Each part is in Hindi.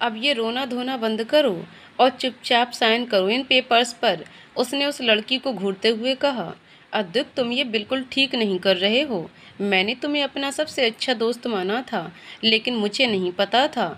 अब ये रोना धोना बंद करो और चुपचाप साइन करो इन पेपर्स पर, उसने उस लड़की को घूरते हुए कहा। अद्विक, तुम ये बिल्कुल ठीक नहीं कर रहे हो। मैंने तुम्हें अपना सबसे अच्छा दोस्त माना था, लेकिन मुझे नहीं पता था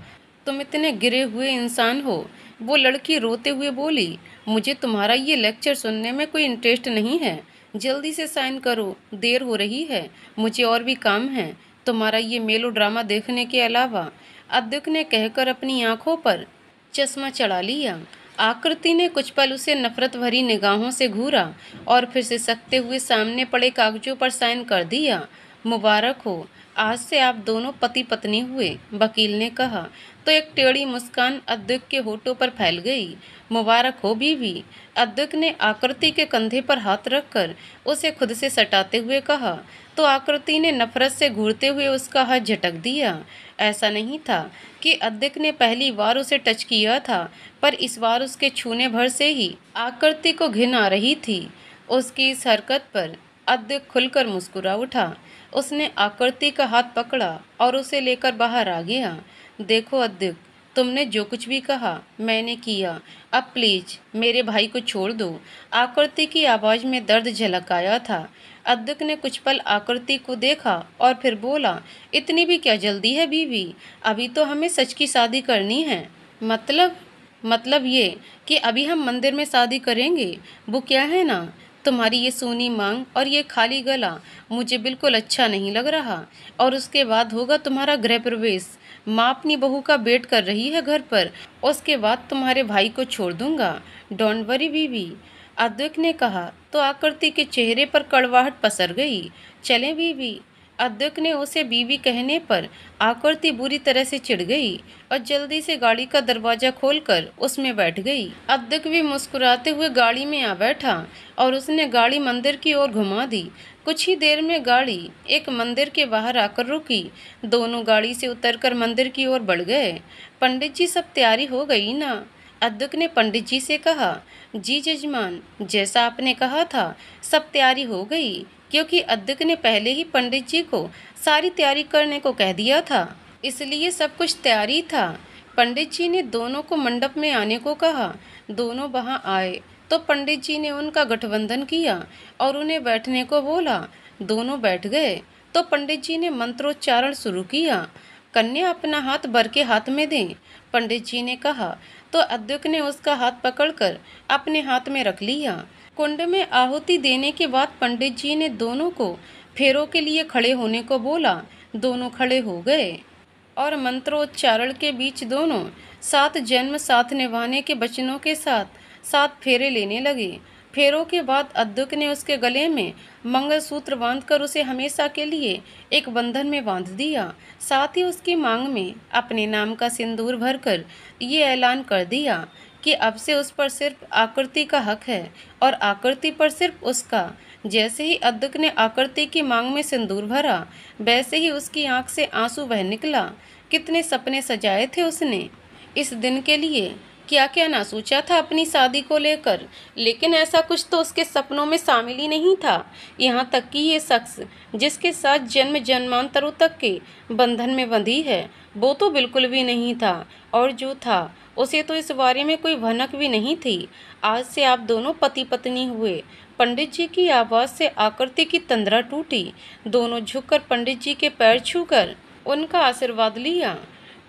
तुम इतने गिरे हुए इंसान हो। वो लड़की रोते हुए बोली, मुझे तुम्हारा ये लेक्चर सुनने में कोई इंटरेस्ट नहीं है। जल्दी से साइन करो, देर हो रही है, मुझे और भी काम है तुम्हारा ये मेलो ड्रामा देखने के अलावा। अद्विक ने कहकर अपनी आंखों पर चश्मा चढ़ा लिया। आकृति ने कुछ पल उसे नफरत भरी निगाहों से घूरा और फिर सिसकते हुए सामने पड़े कागजों पर साइन कर दिया। मुबारक हो, आज से आप दोनों पति पत्नी हुए, वकील ने कहा। तो एक टेढ़ी मुस्कान अद्विक के होठों पर फैल गई। मुबारक हो बीवी। अद्विक ने आकृति के कंधे पर हाथ रखकर उसे खुद से सटाते हुए कहा। तो आकृति ने नफरत से घूरते हुए उसका हाथ झटक दिया। ऐसा नहीं था कि अद्विक ने पहली बार उसे टच किया था, पर इस बार उसके छूने भर से ही आकृति को घिन आ रही थी। उसकी इस हरकत पर अद्विक खुलकर मुस्कुरा उठा। उसने आकृति का हाथ पकड़ा और उसे लेकर बाहर आ गया। देखो अद्विक, तुमने जो कुछ भी कहा मैंने किया, अब प्लीज मेरे भाई को छोड़ दो। आकृति की आवाज़ में दर्द झलक आया था। अद्विक ने कुछ पल आकृति को देखा और फिर बोला, इतनी भी क्या जल्दी है बीवी, अभी तो हमें सच की शादी करनी है। मतलब ये कि अभी हम मंदिर में शादी करेंगे। वो क्या है ना, तुम्हारी ये सूनी मांग और ये खाली गला मुझे बिल्कुल अच्छा नहीं लग रहा। और उसके बाद होगा तुम्हारा गृह प्रवेश। माँ अपनी बहू का वेट कर रही है घर पर। उसके बाद तुम्हारे भाई को छोड़ दूंगा। डोंट वरी बीवी, अद्विक ने कहा। तो आकृति के चेहरे पर कड़वाहट पसर गई। चलें बीवी। अद्विक ने उसे बीवी कहने पर आकृति बुरी तरह से चिढ़ गई और जल्दी से गाड़ी का दरवाजा खोलकर उसमें बैठ गई। अद्विक भी मुस्कुराते हुए गाड़ी में आ बैठा और उसने गाड़ी मंदिर की ओर घुमा दी। कुछ ही देर में गाड़ी एक मंदिर के बाहर आकर रुकी। दोनों गाड़ी से उतरकर मंदिर की ओर बढ़ गए। पंडित जी, सब तैयारी हो गई ना? अद्विक ने पंडित जी से कहा। जी जजमान, जैसा आपने कहा था सब तैयारी हो गई, क्योंकि अद्विक ने पहले ही पंडित जी को सारी तैयारी करने को कह दिया था, इसलिए सब कुछ तैयारी था। पंडित जी ने दोनों को मंडप में आने को कहा। दोनों वहां आए तो पंडित जी ने उनका गठबंधन किया और उन्हें बैठने को बोला। दोनों बैठ गए तो पंडित जी ने मंत्रोच्चारण शुरू किया। कन्या अपना हाथ वर के हाथ में दें, पंडित जी ने कहा। तो अद्विक ने उसका हाथ पकड़कर अपने हाथ में रख लिया। कुंड में आहुति देने के बाद पंडित जी ने दोनों को फेरों के लिए खड़े होने को बोला। दोनों खड़े हो गए और मंत्रोच्चारण के बीच दोनों 7 जन्म साथ निभाने के वचनों के साथ 7 फेरे लेने लगे। फेरों के बाद अद्विक ने उसके गले में मंगलसूत्र बांधकर उसे हमेशा के लिए एक बंधन में बांध दिया। साथ ही उसकी मांग में अपने नाम का सिंदूर भरकर ये ऐलान कर दिया कि अब से उस पर सिर्फ आकृति का हक है और आकृति पर सिर्फ उसका। जैसे ही अद्विक ने आकृति की मांग में सिंदूर भरा, वैसे ही उसकी आंख से आंसू बह निकला। कितने सपने सजाए थे उसने इस दिन के लिए, क्या क्या ना सोचा था अपनी शादी को लेकर, लेकिन ऐसा कुछ तो उसके सपनों में शामिल ही नहीं था। यहाँ तक कि ये शख्स जिसके साथ जन्म जन्मांतरों तक के बंधन में बंधी है, वो तो बिल्कुल भी नहीं था, और जो था उसे तो इस बारे में कोई भनक भी नहीं थी। आज से आप दोनों पति पत्नी हुए। पंडित जी की आवाज़ से आकृति की तंद्रा टूटी। दोनों झुककर पंडित जी के पैर छूकर उनका आशीर्वाद लिया।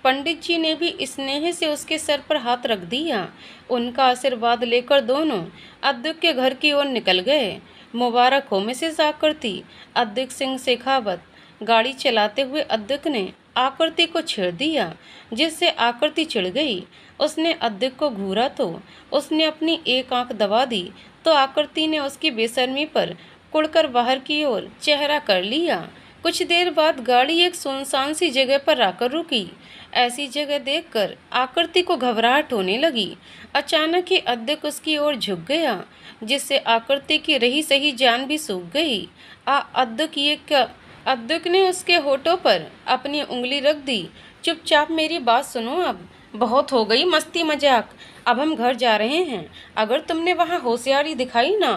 पंडित जी ने भी स्नेह से उसके सर पर हाथ रख दिया। उनका आशीर्वाद लेकर दोनों अद्विक के घर की ओर निकल गए। मुबारक हो मिसेस आकृति, अद्विक सिंह शेखावत। गाड़ी चलाते हुए अद्विक ने आकृति को छेड़ दिया, जिससे आकृति चिढ़ गई। उसने अद्विक को घूरा तो उसने अपनी एक आंख दबा दी, तो आकृति ने उसकी बेशर्मी पर कुड़कर बाहर की ओर चेहरा कर लिया। कुछ देर बाद गाड़ी एक सुनसान सी जगह पर आकर रुकी। ऐसी जगह देखकर आकृति को घबराहट होने लगी। अचानक ही अद्विक उसकी ओर झुक गया, जिससे आकृति की रही सही जान भी सूख गई। अद्विक ये क्या? अद्विक ने उसके होठों पर अपनी उंगली रख दी। चुपचाप मेरी बात सुनो, अब बहुत हो गई मस्ती मजाक, अब हम घर जा रहे हैं। अगर तुमने वहाँ होशियारी दिखाई ना,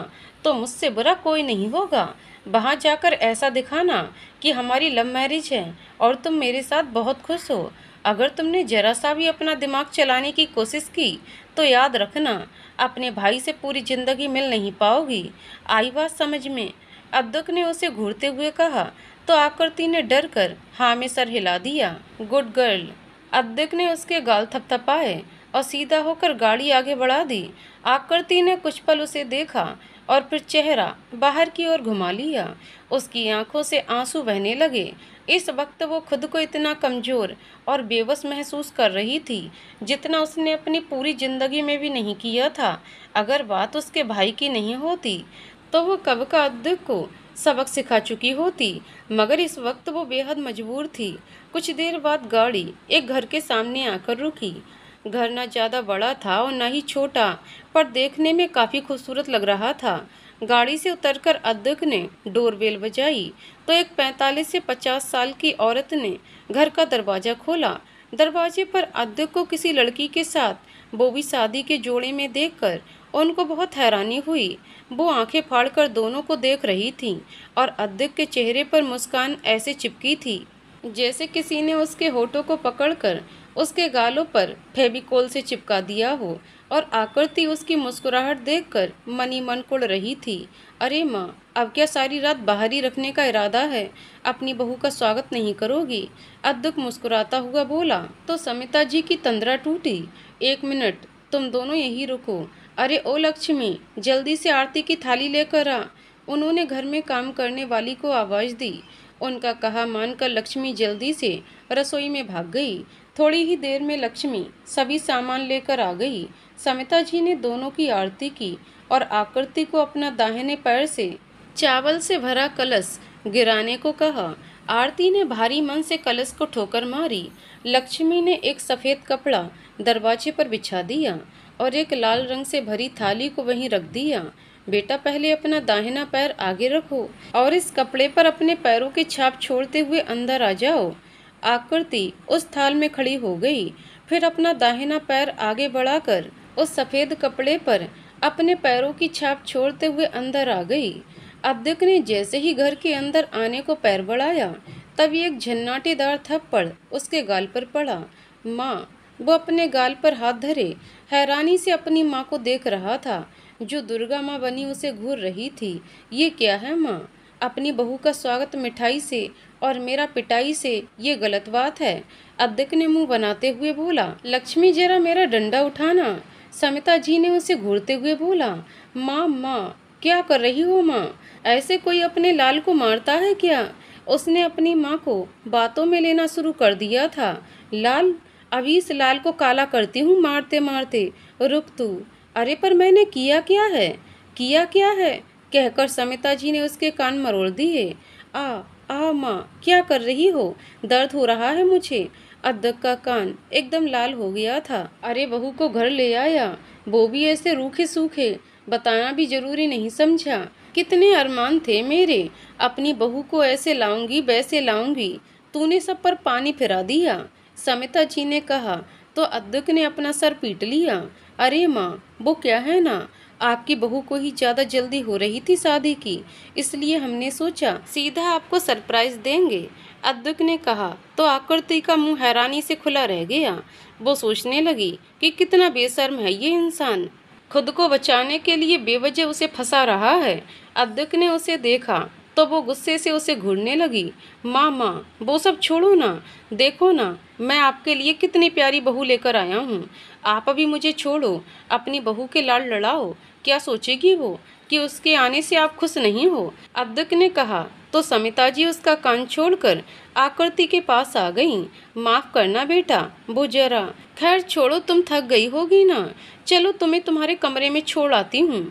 तो मुझसे बुरा कोई नहीं होगा। वहाँ जाकर ऐसा दिखाना कि हमारी लव मैरिज है और तुम मेरे साथ बहुत खुश हो। अगर तुमने जरा सा भी अपना दिमाग चलाने की कोशिश की तो याद रखना, अपने भाई से पूरी जिंदगी मिल नहीं पाओगी। आई बात समझ में? अब्दुक ने उसे घूरते हुए कहा। तो आकृति ने डर कर हाँ में सर हिला दिया। Good girl. अब्दुक ने उसके गाल थपथपाए और सीधा होकर गाड़ी आगे बढ़ा दी। आकृति ने कुछ पल उसे देखा और फिर चेहरा बाहर की ओर घुमा लिया। उसकी आंखों से आंसू बहने लगे। इस वक्त वो खुद को इतना कमज़ोर और बेबस महसूस कर रही थी जितना उसने अपनी पूरी ज़िंदगी में भी नहीं किया था। अगर बात उसके भाई की नहीं होती तो वो कब का अब्दुक को सबक सिखा चुकी होती, मगर इस वक्त वो बेहद मजबूर थी। कुछ देर बाद गाड़ी एक घर के सामने आकर रुकी। घर न ज़्यादा बड़ा था और न ही छोटा, पर देखने में काफ़ी खूबसूरत लग रहा था। गाड़ी से उतरकर अब्दुक ने डोरबेल बजाई तो एक 45 से 50 साल की औरत ने घर का दरवाज़ा खोला। दरवाजे पर अब्दुक को किसी लड़की के साथ वो भी शादी के जोड़े में देखकर उनको बहुत हैरानी हुई। वो आंखें फाड़कर दोनों को देख रही थी और अब्दुक के चेहरे पर मुस्कान ऐसे चिपकी थी जैसे किसी ने उसके होठों को पकड़कर उसके गालों पर फेविकोल से चिपका दिया हो। और आकृति उसकी मुस्कुराहट देखकर मन ही मन कुढ़ रही थी। अरे माँ, अब क्या सारी रात बाहर ही रखने का इरादा है? अपनी बहू का स्वागत नहीं करोगी? अब्दुक मुस्कुराता हुआ बोला। तो समिता जी की तंद्रा टूटी। एक मिनट, तुम दोनों यहीं रुको। अरे ओ लक्ष्मी, जल्दी से आरती की थाली लेकर आ। उन्होंने घर में काम करने वाली को आवाज़ दी। उनका कहा मानकर लक्ष्मी जल्दी से रसोई में भाग गई। थोड़ी ही देर में लक्ष्मी सभी सामान लेकर आ गई। समिता जी ने दोनों की आरती की और आकृति को अपना दाहिने पैर से चावल से भरा कलश गिराने को कहा। आरती ने भारी मन से कलश को ठोकर मारी। लक्ष्मी ने एक सफ़ेद कपड़ा दरवाजे पर बिछा दिया और एक लाल रंग से भरी थाली को वहीं रख दिया। बेटा, पहले अपना दाहिना पैर आगे रखो और इस कपड़े पर अपने पैरों की छाप छोड़ते हुए अंदर आ जाओ। आकृति उस थाल में खड़ी हो गई, फिर अपना दाहिना पैर आगे बढ़ाकर उस सफ़ेद कपड़े पर अपने पैरों की छाप छोड़ते हुए अंदर आ गई। अब्दुक ने जैसे ही घर के अंदर आने को पैर बढ़ाया, तभी एक झन्नाटेदार थप्पड़ उसके गाल पर पड़ा। माँ, वो अपने गाल पर हाथ धरे हैरानी से अपनी माँ को देख रहा था, जो दुर्गा माँ बनी उसे घूर रही थी। ये क्या है माँ? अपनी बहू का स्वागत मिठाई से और मेरा पिटाई से, ये गलत बात है। अब्दुक ने मुंह बनाते हुए बोला। लक्ष्मी, जरा मेरा डंडा उठाना। समिता जी ने उसे घूरते हुए बोला। माँ, माँ, क्या कर रही हो माँ? ऐसे कोई अपने लाल को मारता है क्या? उसने अपनी माँ को बातों में लेना शुरू कर दिया था। लाल? अभी इस लाल को काला करती हूँ मारते मारते। रुक तू। अरे पर मैंने किया क्या है? किया क्या है? कहकर समिता जी ने उसके कान मरोड़ दिए। आ माँ, क्या कर रही हो? दर्द हो रहा है मुझे। अब्दुक का कान एकदम लाल हो गया था। अरे बहू को घर ले आया, वो भी ऐसे रूखे सूखे? बताना भी जरूरी नहीं समझा? कितने अरमान थे मेरे, अपनी बहू को ऐसे लाऊंगी वैसे लाऊंगी, तूने सब पर पानी फिरा दिया। समिता जी ने कहा तो अब्दुक ने अपना सर पीट लिया। अरे माँ, वो क्या है ना, आपकी बहू को ही ज़्यादा जल्दी हो रही थी शादी की, इसलिए हमने सोचा सीधा आपको सरप्राइज देंगे। अब्दुक ने कहा तो आकृति का मुंह हैरानी से खुला रह गया। वो सोचने लगी कि कितना बेशर्म है ये इंसान, खुद को बचाने के लिए बेवजह उसे फंसा रहा है। अब्दुक ने उसे देखा तो वो गुस्से से उसे घूरने लगी। माँ, वो सब छोड़ो ना, देखो ना मैं आपके लिए कितनी प्यारी बहू लेकर आया हूँ। आप अभी मुझे छोड़ो, अपनी बहू के लाड़ लड़ाओ। क्या सोचेगी वो कि उसके आने से आप खुश नहीं हो? अब्दुक ने कहा तो समिता जी उसका कान छोड़कर आकृति के पास आ गईं। माफ़ करना बेटा, वो जरा। खैर छोड़ो, तुम थक गई होगी ना, चलो तुम्हें तुम्हारे कमरे में छोड़ आती हूँ,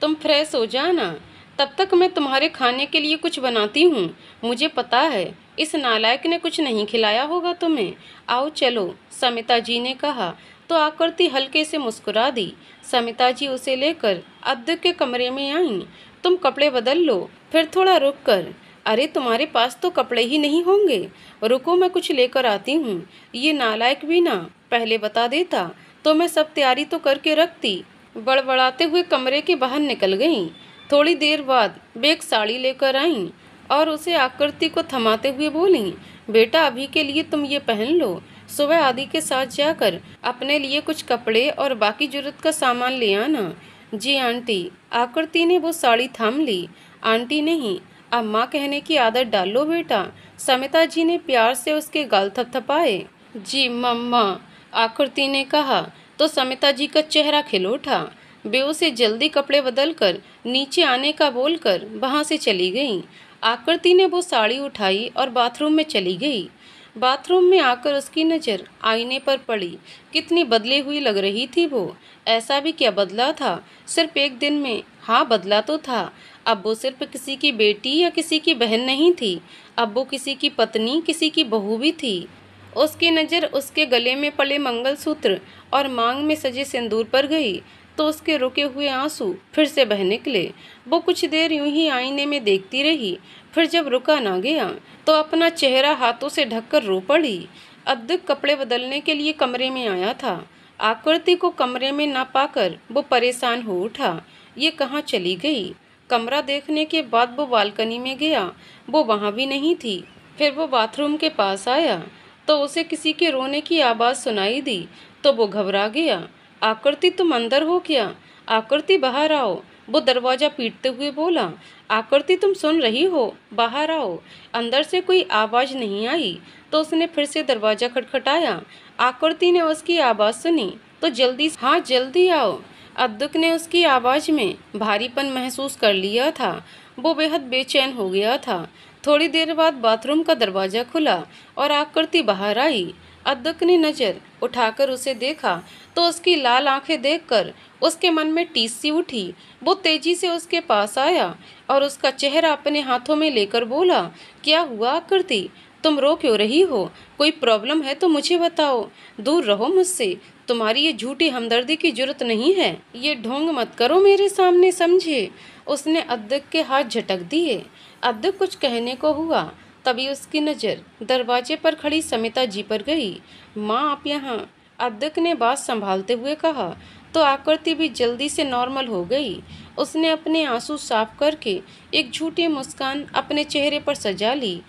तुम फ्रेश हो जाना, तब तक मैं तुम्हारे खाने के लिए कुछ बनाती हूँ। मुझे पता है इस नालायक ने कुछ नहीं खिलाया होगा तुम्हें। आओ चलो, समिता जी ने कहा तो आकृति हल्के से मुस्कुरा दी। समिता जी उसे लेकर अब्दुक के कमरे में आईं। तुम कपड़े बदल लो, फिर थोड़ा रुक कर। अरे तुम्हारे पास तो कपड़े ही नहीं होंगे, रुको मैं कुछ लेकर आती हूँ। ये नालायक भी ना पहले बता देता तो मैं सब तैयारी तो करके रखती। बड़बड़ाते हुए कमरे के बाहर निकल गईं। थोड़ी देर बाद वे एक साड़ी लेकर आईं और उसे आकृति को थमाते हुए बोलीं, बेटा अभी के लिए तुम ये पहन लो, सुबह आदि के साथ जाकर अपने लिए कुछ कपड़े और बाकी जरूरत का सामान ले आना। जी आंटी। आकृति ने वो साड़ी थाम ली। आंटी नहीं, अब माँ कहने की आदत डाल लो बेटा। समिता जी ने प्यार से उसके गाल थपथपाए। जी मम्मा, आकृति ने कहा तो समिता जी का चेहरा खिल उठा। वे उसे जल्दी कपड़े बदलकर नीचे आने का बोलकर वहां से चली गईं। आकृति ने वो साड़ी उठाई और बाथरूम में चली गई। बाथरूम में आकर उसकी नज़र आईने पर पड़ी। कितनी बदली हुई लग रही थी वो। ऐसा भी क्या बदला था सिर्फ एक दिन में? हाँ, बदला तो था। अब वो सिर्फ किसी की बेटी या किसी की बहन नहीं थी, अब वो किसी की पत्नी, किसी की बहू भी थी। उसकी नज़र उसके गले में पड़े मंगलसूत्र और मांग में सजे सिंदूर पर गई तो उसके रुके हुए आंसू फिर से बह निकले। वो कुछ देर यूं ही आईने में देखती रही, फिर जब रुका ना गया तो अपना चेहरा हाथों से ढककर रो पड़ी। अद्दुक कपड़े बदलने के लिए कमरे में आया था। आकृति को कमरे में ना पाकर वो परेशान हो उठा। ये कहाँ चली गई? कमरा देखने के बाद वो बालकनी में गया, वो वहाँ भी नहीं थी। फिर वो बाथरूम के पास आया तो उसे किसी के रोने की आवाज़ सुनाई दी तो वो घबरा गया। आकृति, तुम अंदर हो क्या? आकृति, बाहर आओ। वो दरवाज़ा पीटते हुए बोला। आकृति, तुम सुन रही हो? बाहर आओ। अंदर से कोई आवाज़ नहीं आई तो उसने फिर से दरवाज़ा खटखटाया। आकृति ने उसकी आवाज़ सुनी तो जल्दी, हाँ जल्दी आओ। अद्दुक ने उसकी आवाज़ में भारीपन महसूस कर लिया था। वो बेहद बेचैन हो गया था। थोड़ी देर बाद बाथरूम का दरवाज़ा खुला और आकृति बाहर आई। अद्दुक ने नज़र उठाकर उसे देखा तो उसकी लाल आंखें देखकर उसके मन में टीस सी उठी। वो तेजी से उसके पास आया और उसका चेहरा अपने हाथों में लेकर बोला, क्या हुआ आकृति? तुम रो क्यों रही हो? कोई प्रॉब्लम है तो मुझे बताओ। दूर रहो मुझसे। तुम्हारी ये झूठी हमदर्दी की जरूरत नहीं है। ये ढोंग मत करो मेरे सामने, समझे? उसने अद्दुक के हाथ झटक दिए। अद्दुक कुछ कहने को हुआ, तभी उसकी नज़र दरवाजे पर खड़ी समिता जी पर गई। माँ, आप यहाँ? अद्दुक ने बात संभालते हुए कहा तो आकृति भी जल्दी से नॉर्मल हो गई। उसने अपने आंसू साफ करके एक झूठी मुस्कान अपने चेहरे पर सजा ली।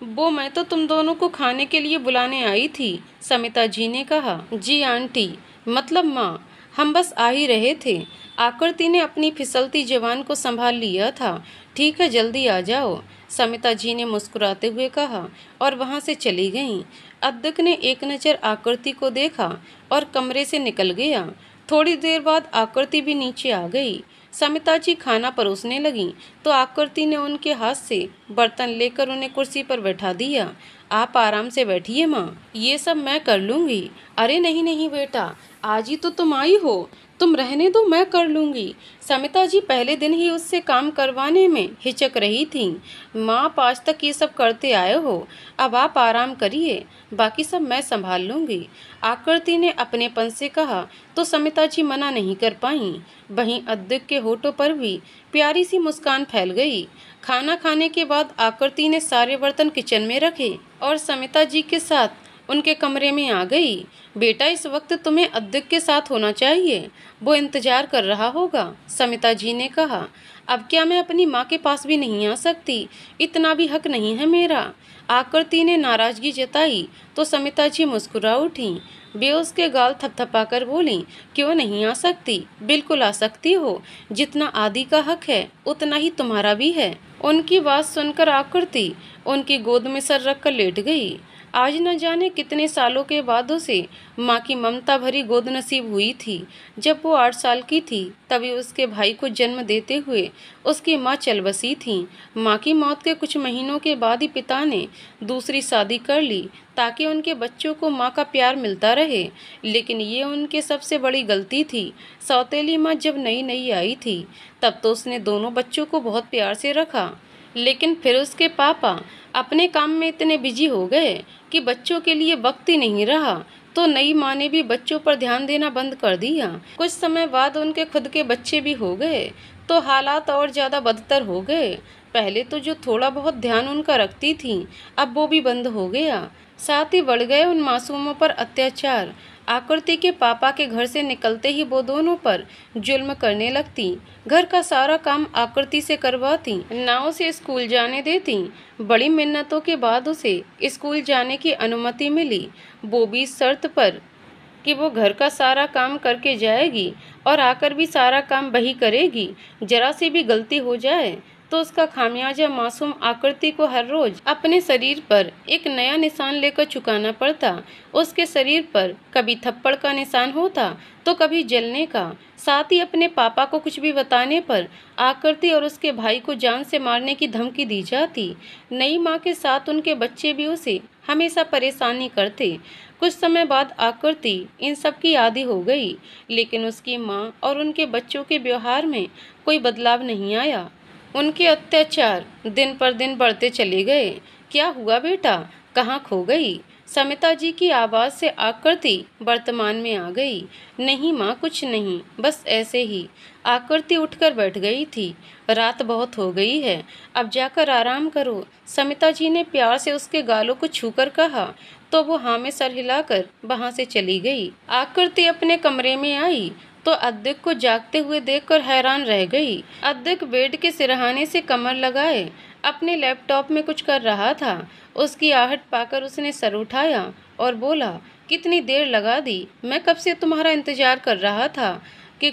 वो मैं तो तुम दोनों को खाने के लिए बुलाने आई थी, समिता जी ने कहा। जी आंटी, मतलब माँ, हम बस आ ही रहे थे। आकृति ने अपनी फिसलती जवान को संभाल लिया था। ठीक है, जल्दी आ जाओ, समिता जी ने मुस्कुराते हुए कहा और वहाँ से चली गईं। अद्दुक ने एक नज़र आकृति को देखा और कमरे से निकल गया। थोड़ी देर बाद आकृति भी नीचे आ गई। समिता जी खाना परोसने लगीं तो आकृति ने उनके हाथ से बर्तन लेकर उन्हें कुर्सी पर बैठा दिया। आप आराम से बैठिए माँ, ये सब मैं कर लूँगी। अरे नहीं नहीं बेटा, आज ही तो तुम आई हो, तुम रहने दो, मैं कर लूँगी। समिता जी पहले दिन ही उससे काम करवाने में हिचक रही थीं। माँ, आप आज तक ये सब करते आए हो, अब आप आराम करिए, बाकी सब मैं संभाल लूँगी, आकृति ने अपनेपन से कहा तो समिता जी मना नहीं कर पाईं। वहीं अद्दुक के होठों पर भी प्यारी सी मुस्कान फैल गई। खाना खाने के बाद आकृति ने सारे बर्तन किचन में रखे और समिता जी के साथ उनके कमरे में आ गई। बेटा, इस वक्त तुम्हें अद्दुक के साथ होना चाहिए, वो इंतजार कर रहा होगा, समिता जी ने कहा। अब क्या मैं अपनी माँ के पास भी नहीं आ सकती? इतना भी हक नहीं है मेरा? आकृति ने नाराजगी जताई तो समिता जी मुस्कुरा उठी। वे उसके गाल थपथपाकर बोली, क्यों नहीं आ सकती? बिल्कुल आ सकती हो। जितना आदि का हक है उतना ही तुम्हारा भी है। उनकी बात सुनकर आकृति उनकी गोद में सर रखकर लेट गई। आज न जाने कितने सालों के बाद उसे माँ की ममता भरी गोद नसीब हुई थी। जब वो 8 साल की थी तभी उसके भाई को जन्म देते हुए उसकी माँ चल बसी थी। माँ की मौत के कुछ महीनों के बाद ही पिता ने दूसरी शादी कर ली ताकि उनके बच्चों को माँ का प्यार मिलता रहे, लेकिन ये उनके सबसे बड़ी गलती थी। सौतेली माँ जब नई नई आई थी तब तो उसने दोनों बच्चों को बहुत प्यार से रखा, लेकिन फिर उसके पापा अपने काम में इतने बिजी हो गए कि बच्चों के लिए वक्त ही नहीं रहा, तो नई माँ ने भी बच्चों पर ध्यान देना बंद कर दिया। कुछ समय बाद उनके खुद के बच्चे भी हो गए तो हालात और ज़्यादा बदतर हो गए। पहले तो जो थोड़ा बहुत ध्यान उनका रखती थी अब वो भी बंद हो गया। साथ ही बढ़ गए उन मासूमों पर अत्याचार। आकृति के पापा के घर से निकलते ही वो दोनों पर जुल्म करने लगती। घर का सारा काम आकृति से करवाती, ना उसे स्कूल जाने देती। बड़ी मिन्नतों के बाद उसे स्कूल जाने की अनुमति मिली, वो भी इस शर्त पर कि वो घर का सारा काम करके जाएगी और आकर भी सारा काम वही करेगी। जरा सी भी गलती हो जाए तो उसका खामियाजा मासूम आकृति को हर रोज अपने शरीर पर एक नया निशान लेकर चुकाना पड़ता। उसके शरीर पर कभी थप्पड़ का निशान होता तो कभी जलने का। साथ ही अपने पापा को कुछ भी बताने पर आकृति और उसके भाई को जान से मारने की धमकी दी जाती। नई माँ के साथ उनके बच्चे भी उसे हमेशा परेशानी करते। कुछ समय बाद आकृति इन सब की आदी हो गई, लेकिन उसकी माँ और उनके बच्चों के व्यवहार में कोई बदलाव नहीं आया। उनके अत्याचार दिन पर दिन बढ़ते चले गए। क्या हुआ बेटा, कहाँ खो गई? समिता जी की आवाज़ से आकृति वर्तमान में आ गई। नहीं माँ, कुछ नहीं, बस ऐसे ही। आकृति उठकर बैठ गई थी। रात बहुत हो गई है, अब जाकर आराम करो, समिता जी ने प्यार से उसके गालों को छूकर कहा। तो वो हाँ में सर हिलाकर वहाँ से चली गई। आकृति अपने कमरे में आई तो अद्विक को जागते हुए देखकर हैरान रह गई। अद्विक बेड के सिरहाने से कमर लगाए अपने लैपटॉप में कुछ कर रहा था। उसकी आहट पाकर उसने सर उठाया और बोला, कितनी देर लगा दी, मैं कब से तुम्हारा इंतजार कर रहा था। कि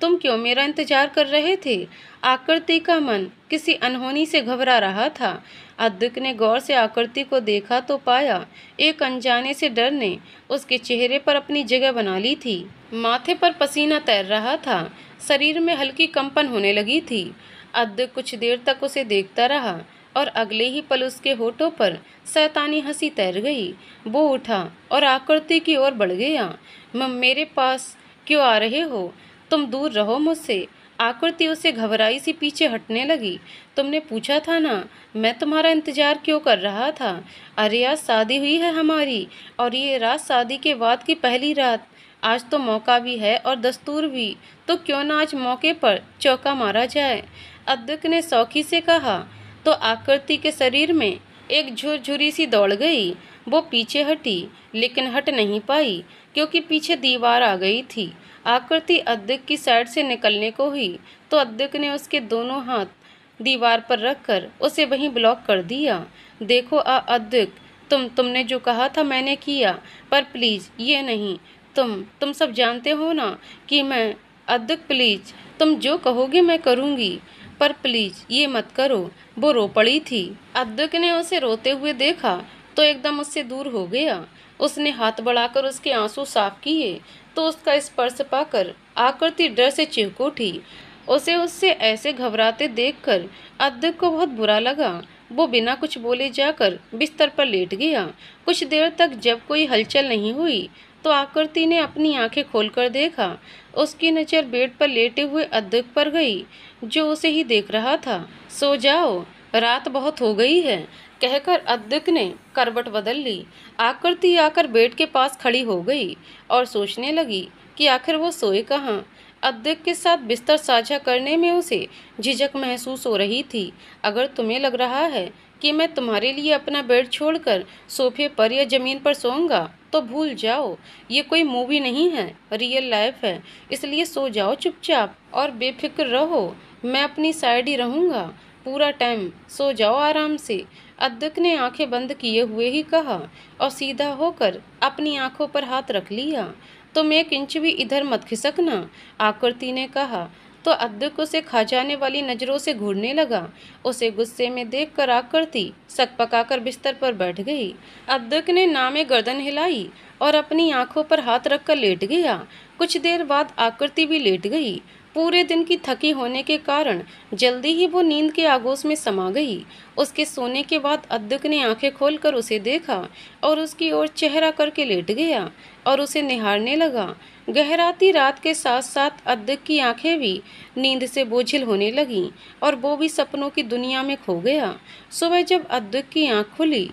तुम क्यों मेरा इंतजार कर रहे थे? आकृति का मन किसी अनहोनी से घबरा रहा था। अद्विक ने गौर से आकृति को देखा तो पाया एक अनजाने से डर ने उसके चेहरे पर अपनी जगह बना ली थी। माथे पर पसीना तैर रहा था, शरीर में हल्की कंपन होने लगी थी। अद्विक कुछ देर तक उसे देखता रहा और अगले ही पल उसके होठों पर शैतानी हंसी तैर गई। वो उठा और आकृति की ओर बढ़ गया। मेरे पास क्यों आ रहे हो? तुम दूर रहो मुझसे। आकृति उसे घबराई सी पीछे हटने लगी। तुमने पूछा था ना, मैं तुम्हारा इंतजार क्यों कर रहा था। अरे आज शादी हुई है हमारी, और ये रात शादी के बाद की पहली रात। आज तो मौका भी है और दस्तूर भी, तो क्यों ना आज मौके पर चौका मारा जाए। अद्विक ने शौकी से कहा। तो आकृति के शरीर में एक झुरझुरी सी दौड़ गई। वो पीछे हटी, लेकिन हट नहीं पाई क्योंकि पीछे दीवार आ गई थी। आकृति अद्विक की साइड से निकलने को हुई तो अद्विक ने उसके दोनों हाथ दीवार पर रखकर उसे वहीं ब्लॉक कर दिया। देखो अद्विक, तुमने जो कहा था मैंने किया, पर प्लीज़ ये नहीं। तुम सब जानते हो ना कि मैं। अद्विक प्लीज़, तुम जो कहोगे मैं करूँगी, पर प्लीज़ ये मत करो। वो रो पड़ी थी। अद्विक ने उसे रोते हुए देखा तो एकदम उससे दूर हो गया। उसने हाथ बढ़ाकर उसके आंसू साफ किए तो उसका स्पर्श पाकर आकृति डर से चीख उठी। उसे उससे ऐसे घबराते देखकर अद्विक को बहुत बुरा लगा। वो बिना कुछ बोले जाकर बिस्तर पर लेट गया। कुछ देर तक जब कोई हलचल नहीं हुई तो आकृति ने अपनी आंखें खोलकर देखा। उसकी नज़र बेड पर लेटे हुए अद्विक पर गई, जो उसे ही देख रहा था। सो जाओ, रात बहुत हो गई है, कहकर अद्विक ने करवट बदल ली। आकृति आकर बेड के पास खड़ी हो गई और सोचने लगी कि आखिर वो सोए कहाँ। अद्विक के साथ बिस्तर साझा करने में उसे झिझक महसूस हो रही थी। अगर तुम्हें लग रहा है कि मैं तुम्हारे लिए अपना बेड छोड़कर सोफे पर या ज़मीन पर सोऊंगा तो भूल जाओ। ये कोई मूवी नहीं है, रियल लाइफ है। इसलिए सो जाओ चुपचाप और बेफिक्र रहो। मैं अपनी साइड ही रहूँगा पूरा टाइम। सो जाओ आराम से। अद्विक ने आंखें बंद किए हुए ही कहा और सीधा होकर अपनी आंखों पर हाथ रख लिया। तुम 1 इंच भी इधर मत खिसकना, आकृति ने कहा। तो अद्विक उसे खा जाने वाली नज़रों से घूरने लगा। उसे गुस्से में देखकर आकृति सक पकाकर बिस्तर पर बैठ गई। अद्विक ने नामे गर्दन हिलाई और अपनी आंखों पर हाथ रखकर लेट गया। कुछ देर बाद आकृति भी लेट गई। पूरे दिन की थकी होने के कारण जल्दी ही वो नींद के आगोश में समा गई। उसके सोने के बाद अद्विक ने आंखें खोलकर उसे देखा और उसकी ओर चेहरा करके लेट गया और उसे निहारने लगा। गहराती रात के साथ साथ अद्विक की आंखें भी नींद से बोझिल होने लगीं और वो भी सपनों की दुनिया में खो गया। सुबह जब अद्विक की आंख खुली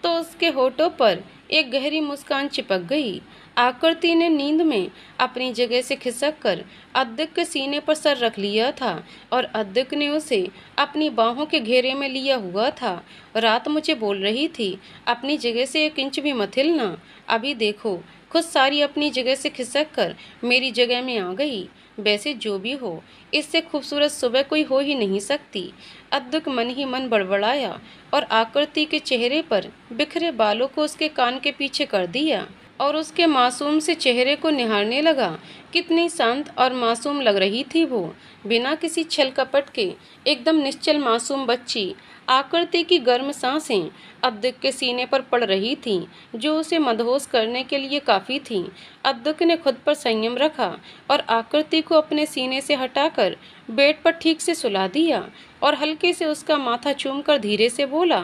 तो उसके होठों पर एक गहरी मुस्कान चिपक गई। आकृति ने नींद में अपनी जगह से खिसककर अद्विक के सीने पर सर रख लिया था और अद्विक ने उसे अपनी बाहों के घेरे में लिया हुआ था। रात मुझे बोल रही थी, अपनी जगह से 1 इंच भी मत हिलना। अभी देखो खुद सारी अपनी जगह से खिसक कर मेरी जगह में आ गई। वैसे जो भी हो, इससे खूबसूरत सुबह कोई हो ही नहीं सकती। अद्दुक मन ही मन बड़बड़ाया और आकृति के चेहरे पर बिखरे बालों को उसके कान के पीछे कर दिया और उसके मासूम से चेहरे को निहारने लगा। कितनी शांत और मासूम लग रही थी वो, बिना किसी छल कपट के, एकदम निश्चल मासूम बच्ची। आकृति की गर्म सांसें अद्दुक के सीने पर पड़ रही थीं, जो उसे मदहोश करने के लिए काफ़ी थीं। अद्दुक ने खुद पर संयम रखा और आकृति को अपने सीने से हटाकर बेड पर ठीक से सुला दिया और हल्के से उसका माथा चूमकर धीरे से बोला,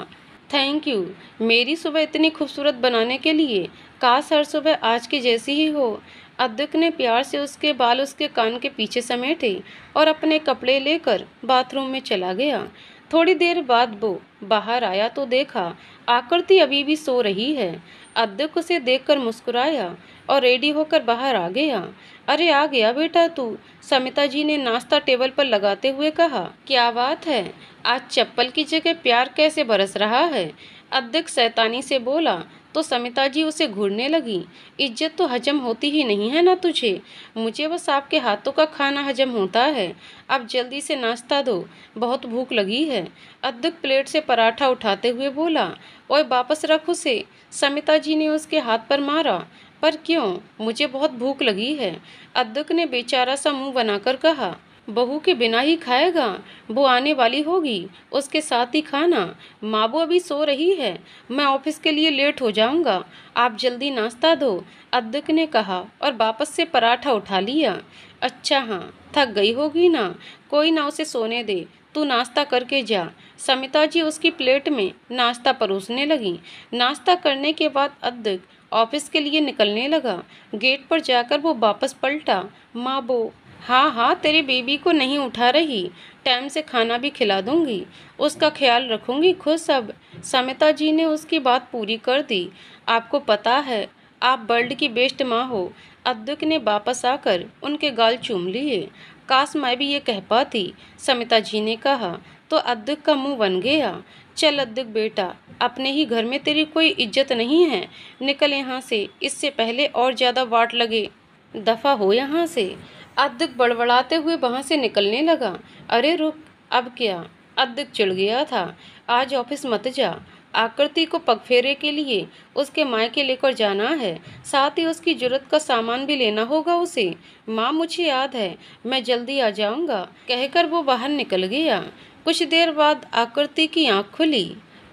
थैंक यू मेरी सुबह इतनी खूबसूरत बनाने के लिए। काश हर सुबह आज की जैसी ही हो। अद्दुक ने प्यार से उसके बाल उसके कान के पीछे समेटे और अपने कपड़े लेकर बाथरूम में चला गया। थोड़ी देर बाद वो बाहर आया तो देखा आकृति अभी भी सो रही है। अद्दुक उसे देखकर मुस्कुराया और रेडी होकर बाहर आ गया। अरे आ गया बेटा तू, समिता जी ने नाश्ता टेबल पर लगाते हुए कहा। क्या बात है, आज चप्पल की जगह प्यार कैसे बरस रहा है। अद्दुक शैतानी से बोला तो समिता जी उसे घूरने लगी। इज्जत तो हजम होती ही नहीं है ना तुझे, मुझे बस आपके हाथों का खाना हजम होता है। अब जल्दी से नाश्ता दो, बहुत भूख लगी है। अद्दुक प्लेट से पराठा उठाते हुए बोला, ओए वापस रख उसे। समिता जी ने उसके हाथ पर मारा। पर क्यों, मुझे बहुत भूख लगी है। अद्दुक ने बेचारा सा मुंह बनाकर कहा, बहू के बिना ही खाएगा, वो आने वाली होगी, उसके साथ ही खाना। माँ वो अभी सो रही है, मैं ऑफिस के लिए लेट हो जाऊंगा, आप जल्दी नाश्ता दो। अद्दुक ने कहा और वापस से पराठा उठा लिया। अच्छा हाँ, थक गई होगी ना, कोई ना उसे सोने दे, तू नाश्ता करके जा। समिता जी उसकी प्लेट में नाश्ता परोसने लगी। नाश्ता करने के बाद अद्दुक ऑफिस के लिए निकलने लगा। गेट पर जाकर वो वापस पलटा, माँ वो, हाँ हाँ तेरी बेबी को नहीं उठा रही, टाइम से खाना भी खिला दूंगी, उसका ख्याल रखूंगी खुद सब। समिता जी ने उसकी बात पूरी कर दी। आपको पता है आप वर्ल्ड की बेस्ट माँ हो। अद्दुक ने वापस आकर उनके गाल चूम लिए। काश मैं भी ये कह पाती, समिता जी ने कहा तो अद्दुक का मुंह बन गया। चल अद्दुक बेटा, अपने ही घर में तेरी कोई इज्जत नहीं है, निकल यहाँ से, इससे पहले और ज़्यादा वाट लगे, दफ़ा हो यहाँ से। अद्दुक बड़बड़ाते हुए वहाँ से निकलने लगा। अरे रुक, अब क्या। अद्दुक चिढ़ गया था, आज ऑफिस मत जा, आकृति को पगफेरे के लिए उसके मायके लेकर जाना है, साथ ही उसकी जरूरत का सामान भी लेना होगा उसे। माँ मुझे याद है, मैं जल्दी आ जाऊँगा, कहकर वो बाहर निकल गया। कुछ देर बाद आकृति की आँख खुली।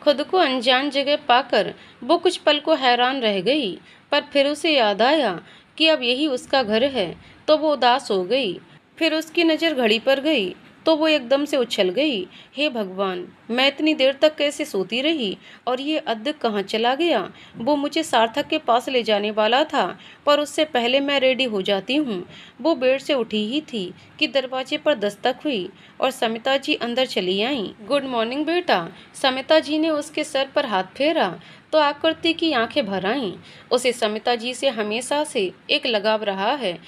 खुद को अनजान जगह पाकर वो कुछ पल को हैरान रह गई, पर फिर उसे याद आया कि अब यही उसका घर है, तो वो उदास हो गई। फिर उसकी नज़र घड़ी पर गई तो वो एकदम से उछल गई। हे भगवान, मैं इतनी देर तक कैसे सोती रही और ये अद्दुक कहाँ चला गया। वो मुझे सार्थक के पास ले जाने वाला था, पर उससे पहले मैं रेडी हो जाती हूँ। वो बेड से उठी ही थी कि दरवाजे पर दस्तक हुई और समिता जी अंदर चली आईं। गुड मॉर्निंग बेटा। समिता जी ने उसके सर पर हाथ फेरा तो आकृति की आंखें भर आईं। उसे समिता जी से हमेशा से एक लगाव रहा है,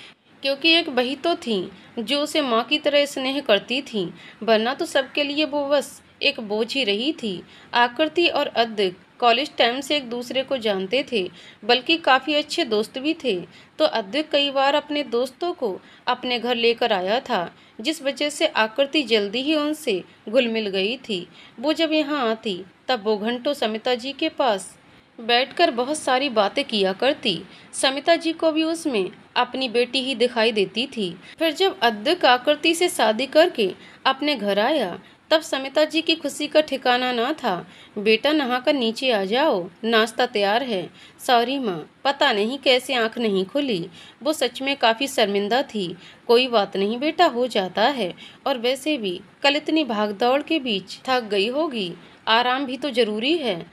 क्योंकि एक वही तो थी जो उसे माँ की तरह स्नेह करती थी, वरना तो सबके लिए वो बस एक बोझ ही रही थी। आकृति और अद्दुक कॉलेज टाइम से एक दूसरे को जानते थे, बल्कि काफ़ी अच्छे दोस्त भी थे। तो अद्दुक कई बार अपने दोस्तों को अपने घर लेकर आया था, जिस वजह से आकृति जल्दी ही उनसे घुल मिल गई थी। वो जब यहाँ आती तब वो घंटों समिता जी के पास बैठकर बहुत सारी बातें किया करती। समिता जी को भी उसमें अपनी बेटी ही दिखाई देती थी। फिर जब अद्दुक आकृति से शादी करके अपने घर आया, तब समिता जी की खुशी का ठिकाना ना था। बेटा नहाकर नीचे आ जाओ, नाश्ता तैयार है। सॉरी माँ, पता नहीं कैसे आंख नहीं खुली, वो सच में काफ़ी शर्मिंदा थी। कोई बात नहीं बेटा, हो जाता है, और वैसे भी कल इतनी भागदौड़ के बीच थक गई होगी, आराम भी तो जरूरी है।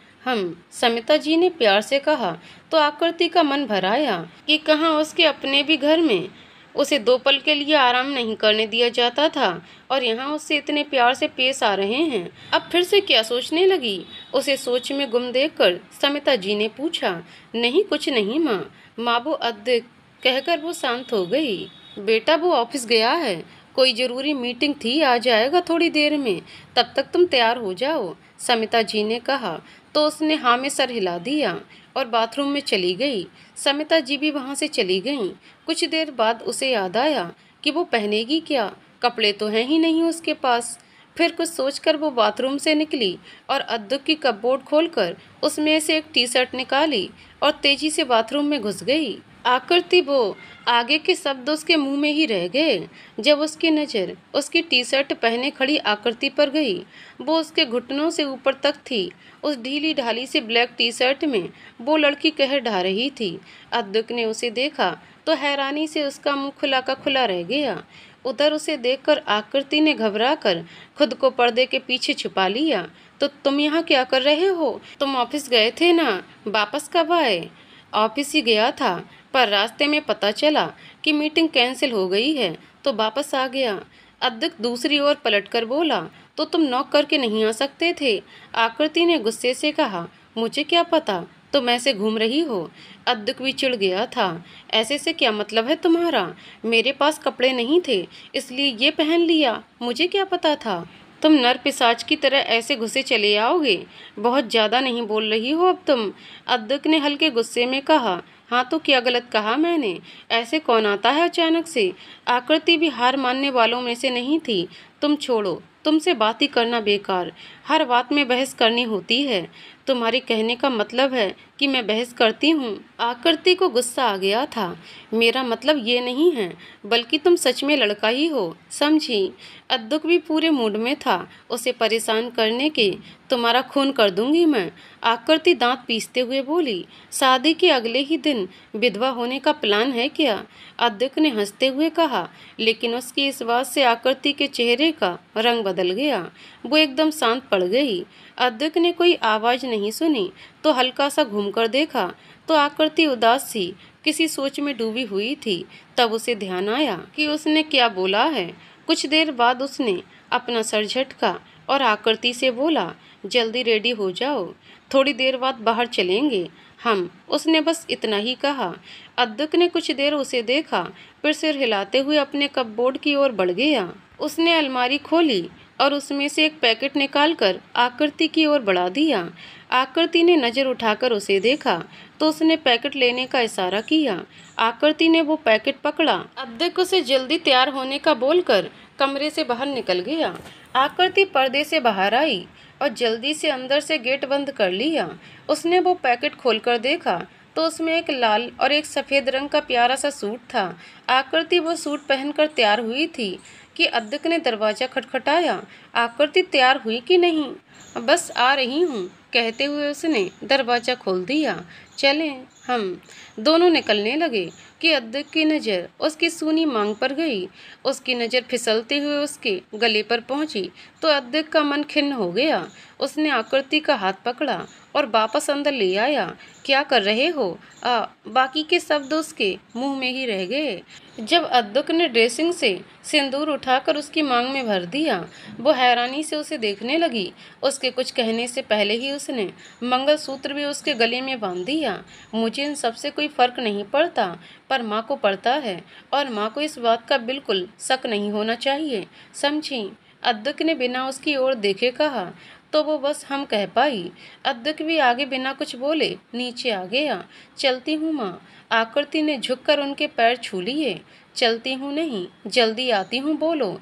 समिता जी ने प्यार से कहा तो आकृति का मन भर आया कि कहाँ उसके अपने भी घर में उसे 2 पल के लिए आराम नहीं करने दिया जाता था, और यहाँ उससे इतने प्यार से पेश आ रहे हैं। अब फिर से क्या सोचने लगी। उसे सोच में गुम देखकर समिता जी ने पूछा, नहीं कुछ नहीं माँ। माँ वो अद्दुक, कहकर वो शांत हो गई। बेटा वो ऑफिस गया है, कोई ज़रूरी मीटिंग थी, आ जाएगा थोड़ी देर में, तब तक तुम तैयार हो जाओ, समिता जी ने कहा तो उसने हाँ में सर हिला दिया। और बाथरूम में चली गई। समिता जी भी वहाँ से चली गईं। कुछ देर बाद उसे याद आया कि वो पहनेगी क्या, कपड़े तो हैं ही नहीं उसके पास। फिर कुछ सोचकर वो बाथरूम से निकली और अद्दुक की कपबोर्ड खोलकर उसमें से एक टी शर्ट निकाली और तेजी से बाथरूम में घुस गई। आकृति वो आगे के शब्द उसके मुंह में ही रह गए जब उसकी नज़र उसकी टी शर्ट पहने खड़ी आकृति पर गई। वो उसके घुटनों से ऊपर तक थी। उस ढीली ढाली से ब्लैक टी शर्ट में वो लड़की कहर ढा रही थी। अद्दुक ने उसे देखा तो हैरानी से उसका मुंह खुला का खुला रह गया। उधर उसे देखकर आकृति ने घबराकर खुद को पर्दे के पीछे छुपा लिया। तो तुम यहाँ क्या कर रहे हो? तुम ऑफिस गए थे ना, वापस कब आए? ऑफिस ही गया था, पर रास्ते में पता चला कि मीटिंग कैंसिल हो गई है तो वापस आ गया। अद्दुक दूसरी ओर पलटकर बोला, तो तुम नॉक करके नहीं आ सकते थे? आकृति ने गुस्से से कहा, मुझे क्या पता तुम ऐसे घूम रही हो? अद्दुक भी चिढ़ गया था। ऐसे से क्या मतलब है तुम्हारा? मेरे पास कपड़े नहीं थे इसलिए ये पहन लिया, मुझे क्या पता था तुम नर पिशाच की तरह ऐसे घुसे चले आओगे? बहुत ज़्यादा नहीं बोल रही हो अब तुम? अद्दुक ने हल्के गुस्से में कहा। हाँ तो क्या गलत कहा मैंने? ऐसे कौन आता है अचानक से? आकृति भी हार मानने वालों में से नहीं थी। तुम छोड़ो, तुमसे बात ही करना बेकार। हर बात में बहस करनी होती है। तुम्हारे कहने का मतलब है कि मैं बहस करती हूँ? आकृति को गुस्सा आ गया था। मेरा मतलब ये नहीं है, बल्कि तुम सच में लड़का ही हो, समझी? अद्दुक भी पूरे मूड में था उसे परेशान करने के। तुम्हारा खून कर दूंगी मैं, आकृति दांत पीसते हुए बोली। शादी के अगले ही दिन विधवा होने का प्लान है क्या? अद्दुक ने हंसते हुए कहा। लेकिन उसकी इस बात से आकृति के चेहरे का रंग बदल गया। वो एकदम शांत पड़ गई। अद्दुक ने कोई आवाज़ नहीं सुनी तो हल्का सा घूमकर देखा तो आकृति उदास सी किसी सोच में डूबी हुई थी। तब उसे ध्यान आया कि उसने क्या बोला है। कुछ देर बाद उसने अपना सर झटका और आकृति से बोला, जल्दी रेडी हो जाओ, थोड़ी देर बाद बाहर चलेंगे हम। उसने बस इतना ही कहा। अद्दुक ने कुछ देर उसे देखा, फिर सिर हिलाते हुए अपने कपबोर्ड की ओर बढ़ गया। उसने अलमारी खोली और उसमें से एक पैकेट निकालकर आकृति की ओर बढ़ा दिया। आकृति ने नज़र उठाकर उसे देखा तो उसने पैकेट लेने का इशारा किया। आकृति ने वो पैकेट पकड़ा। अद्दुक उसे जल्दी तैयार होने का बोलकर कमरे से बाहर निकल गया। आकृति पर्दे से बाहर आई और जल्दी से अंदर से गेट बंद कर लिया। उसने वो पैकेट खोलकर देखा तो उसमें एक लाल और एक सफ़ेद रंग का प्यारा सा सूट था। आकृति वो सूट पहनकर तैयार हुई थी कि अद्दुक ने दरवाज़ा खटखटाया। आकृति तैयार हुई कि नहीं? बस आ रही हूँ, कहते हुए उसने दरवाज़ा खोल दिया। चलें हम। दोनों निकलने लगे कि अद्दुक की नज़र उसकी सूनी मांग पर गई। उसकी नज़र फिसलते हुए उसके गले पर पहुंची तो अद्दुक का मन खिन्न हो गया। उसने आकृति का हाथ पकड़ा और वापस अंदर ले आया। क्या कर रहे हो? बाकी के शब्द उसके मुंह में ही रह गए। जब अद्दुक ने ड्रेसिंग से सिंदूर उठाकर उसकी मांग में भर दिया, वो हैरानी से उसे देखने लगी। उसके कुछ कहने से पहले ही उसने मंगलसूत्र भी उसके गले में बांध दिया। मुझे इन सबसे कोई फर्क नहीं पड़ता, पर माँ को पड़ता है और माँ को इस बात का बिल्कुल शक नहीं होना चाहिए, समझी? अद्दुक ने बिना उसकी ओर देखे कहा तो वो बस हम कह पाई। अद्दुक भी आगे बिना कुछ बोले नीचे आ गया। चलती हूँ माँ। आकृति ने झुककर उनके पैर छू लिए। चलती हूँ नहीं, जल्दी आती हूँ बोलो।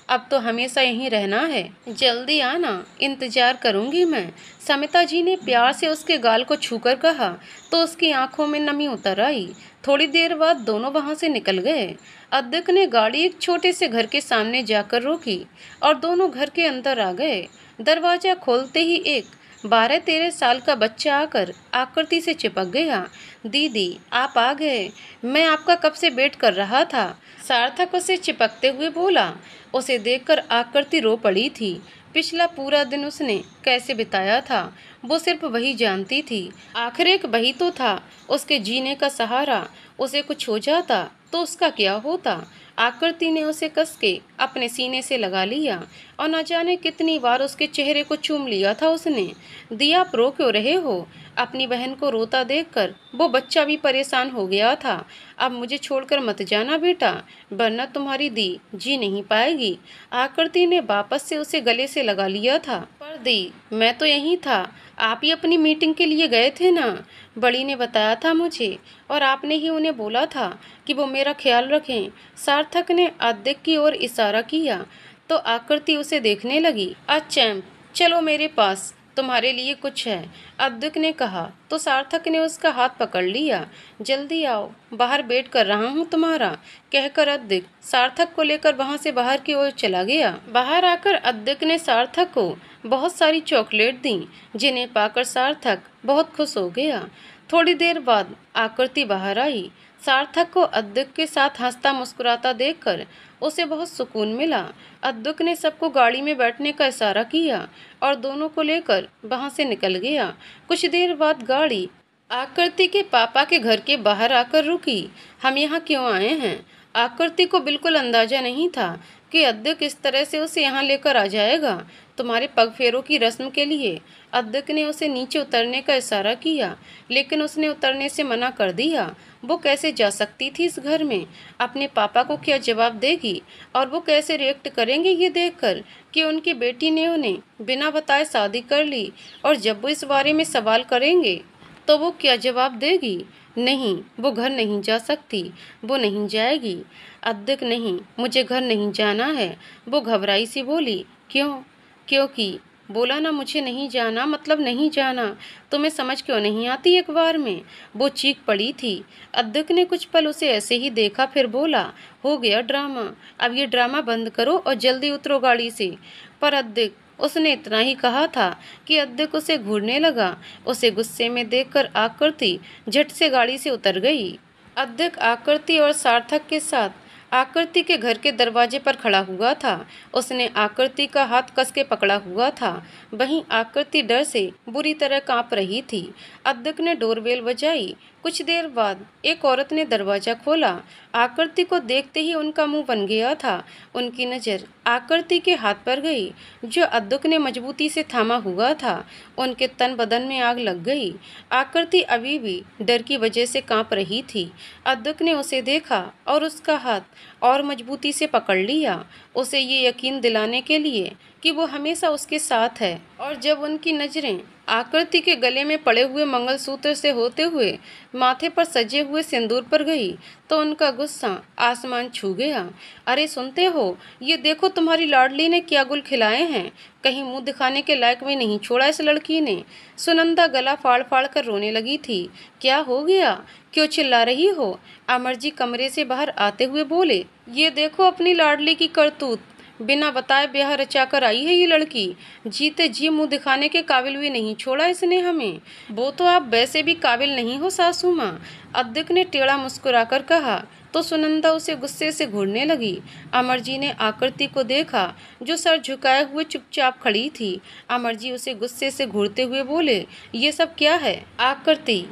अब तो हमेशा यहीं रहना है, जल्दी आना, इंतजार करूंगी मैं। समिता जी ने प्यार से उसके गाल को छूकर कहा तो उसकी आंखों में नमी उतर आई। थोड़ी देर बाद दोनों वहां से निकल गए। अद्दुक ने गाड़ी एक छोटे से घर के सामने जाकर रोकी और दोनों घर के अंदर आ गए। दरवाजा खोलते ही एक 12-13 साल का बच्चा आकर आकृति से चिपक गया। दीदी आप आ गए, मैं आपका कब से वेट कर रहा था, सार्थक उसे चिपकते हुए बोला। उसे देखकर आकृति रो पड़ी थी। पिछला पूरा दिन उसने कैसे बिताया था वो सिर्फ वही जानती थी। आखिर एक वही तो था उसके जीने का सहारा। उसे कुछ हो जाता तो उसका क्या होता। आकृति ने उसे कस के अपने सीने से लगा लिया और न जाने कितनी बार उसके चेहरे को चूम लिया था उसने। दिया, आप रो क्यों रहे हो? अपनी बहन को रोता देखकर वो बच्चा भी परेशान हो गया था। अब मुझे छोड़कर मत जाना बेटा, वरना तुम्हारी दी जी नहीं पाएगी। आकृति ने वापस से उसे गले से लगा लिया था। पर दी, मैं तो यहीं था, आप ही अपनी मीटिंग के लिए गए थे ना? बड़ी ने बताया था मुझे, और आपने ही उन्हें बोला था कि वो मेरा ख्याल रखें। सार्थक ने अद्विक की ओर इशारा किया तो आकृति उसे देखने लगी। अच्छा, चलो मेरे पास, तुम्हारे लिए कुछ है, अद्विक ने कहा तो सार्थक ने उसका हाथ पकड़ लिया। जल्दी आओ, बाहर वेट कर रहा हूँ तुम्हारा, कहकर अद्विक सार्थक को लेकर वहां से बाहर की ओर चला गया। बाहर आकर अद्विक ने सार्थक को बहुत सारी चॉकलेट दी, जिन्हें पाकर सार्थक बहुत खुश हो गया। थोड़ी देर बाद आकृति बाहर आई। सार्थक को अद्विक के साथ हंसता मुस्कुराता देखकर उसे बहुत सुकून मिला। अद्विक ने सबको गाड़ी में बैठने का इशारा किया और दोनों को लेकर वहां से निकल गया। कुछ देर बाद गाड़ी आकृति के पापा के घर के बाहर आकर रुकी। हम यहाँ क्यों आए हैं? आकृति को बिल्कुल अंदाजा नहीं था कि अद्विक इस तरह से उसे यहाँ लेकर आ जाएगा। तुम्हारे पग फेरों की रस्म के लिए। अद्विक ने उसे नीचे उतरने का इशारा किया, लेकिन उसने उतरने से मना कर दिया। वो कैसे जा सकती थी इस घर में? अपने पापा को क्या जवाब देगी और वो कैसे रिएक्ट करेंगे ये देखकर कि उनकी बेटी ने उन्हें बिना बताए शादी कर ली, और जब वो इस बारे में सवाल करेंगे तो वो क्या जवाब देगी? नहीं, वो घर नहीं जा सकती, वो नहीं जाएगी। अद्विक, नहीं, मुझे घर नहीं जाना है, वो घबराई सी बोली। क्यों? क्योंकि बोला ना, मुझे नहीं जाना मतलब नहीं जाना। तुम्हें समझ क्यों नहीं आती एक बार में? वो चीख पड़ी थी। अद्विक ने कुछ पल उसे ऐसे ही देखा, फिर बोला, हो गया ड्रामा, अब ये ड्रामा बंद करो और जल्दी उतरो गाड़ी से। पर अद्विक, उसने इतना ही कहा था कि अद्विक उसे घूरने लगा। उसे गुस्से में देखकर आकृति झट से गाड़ी से उतर गई। अद्विक आकृति और सार्थक के साथ आकृति के घर के दरवाजे पर खड़ा हुआ था। उसने आकृति का हाथ कस के पकड़ा हुआ था। वहीं आकृति डर से बुरी तरह कांप रही थी। अद्विक ने डोरबेल बजाई। कुछ देर बाद एक औरत ने दरवाजा खोला। आकृति को देखते ही उनका मुंह बन गया था। उनकी नज़र आकृति के हाथ पर गई, जो अद्विक ने मजबूती से थामा हुआ था। उनके तन बदन में आग लग गई। आकृति अभी भी डर की वजह से कांप रही थी। अद्विक ने उसे देखा और उसका हाथ और मजबूती से पकड़ लिया, उसे ये यकीन दिलाने के लिए कि वो हमेशा उसके साथ है। और जब उनकी नज़रें आकृति के गले में पड़े हुए मंगलसूत्र से होते हुए माथे पर सजे हुए सिंदूर पर गई तो उनका गुस्सा आसमान छू गया। अरे सुनते हो, ये देखो तुम्हारी लाडली ने क्या गुल खिलाए हैं, कहीं मुंह दिखाने के लायक भी नहीं छोड़ा इस लड़की ने। सुनंदा गला फाड़ फाड़ कर रोने लगी थी। क्या हो गया, क्यों चिल्ला रही हो? अमरजी कमरे से बाहर आते हुए बोले, ये देखो अपनी लाडली की करतूत, बिना बताए ब्याह रचा कर आई है ये लड़की। जीते जी मुंह दिखाने के काबिल भी नहीं छोड़ा इसने हमें। वो तो आप वैसे भी काबिल नहीं हो सासू माँ, अद्विक ने टेढ़ा मुस्कुराकर कहा तो सुनंदा उसे गुस्से से घूरने लगी। अमरजी ने आकृति को देखा, जो सर झुकाए हुए चुपचाप खड़ी थी। अमरजी उसे गुस्से से घूरते हुए बोले, ये सब क्या है? आकृति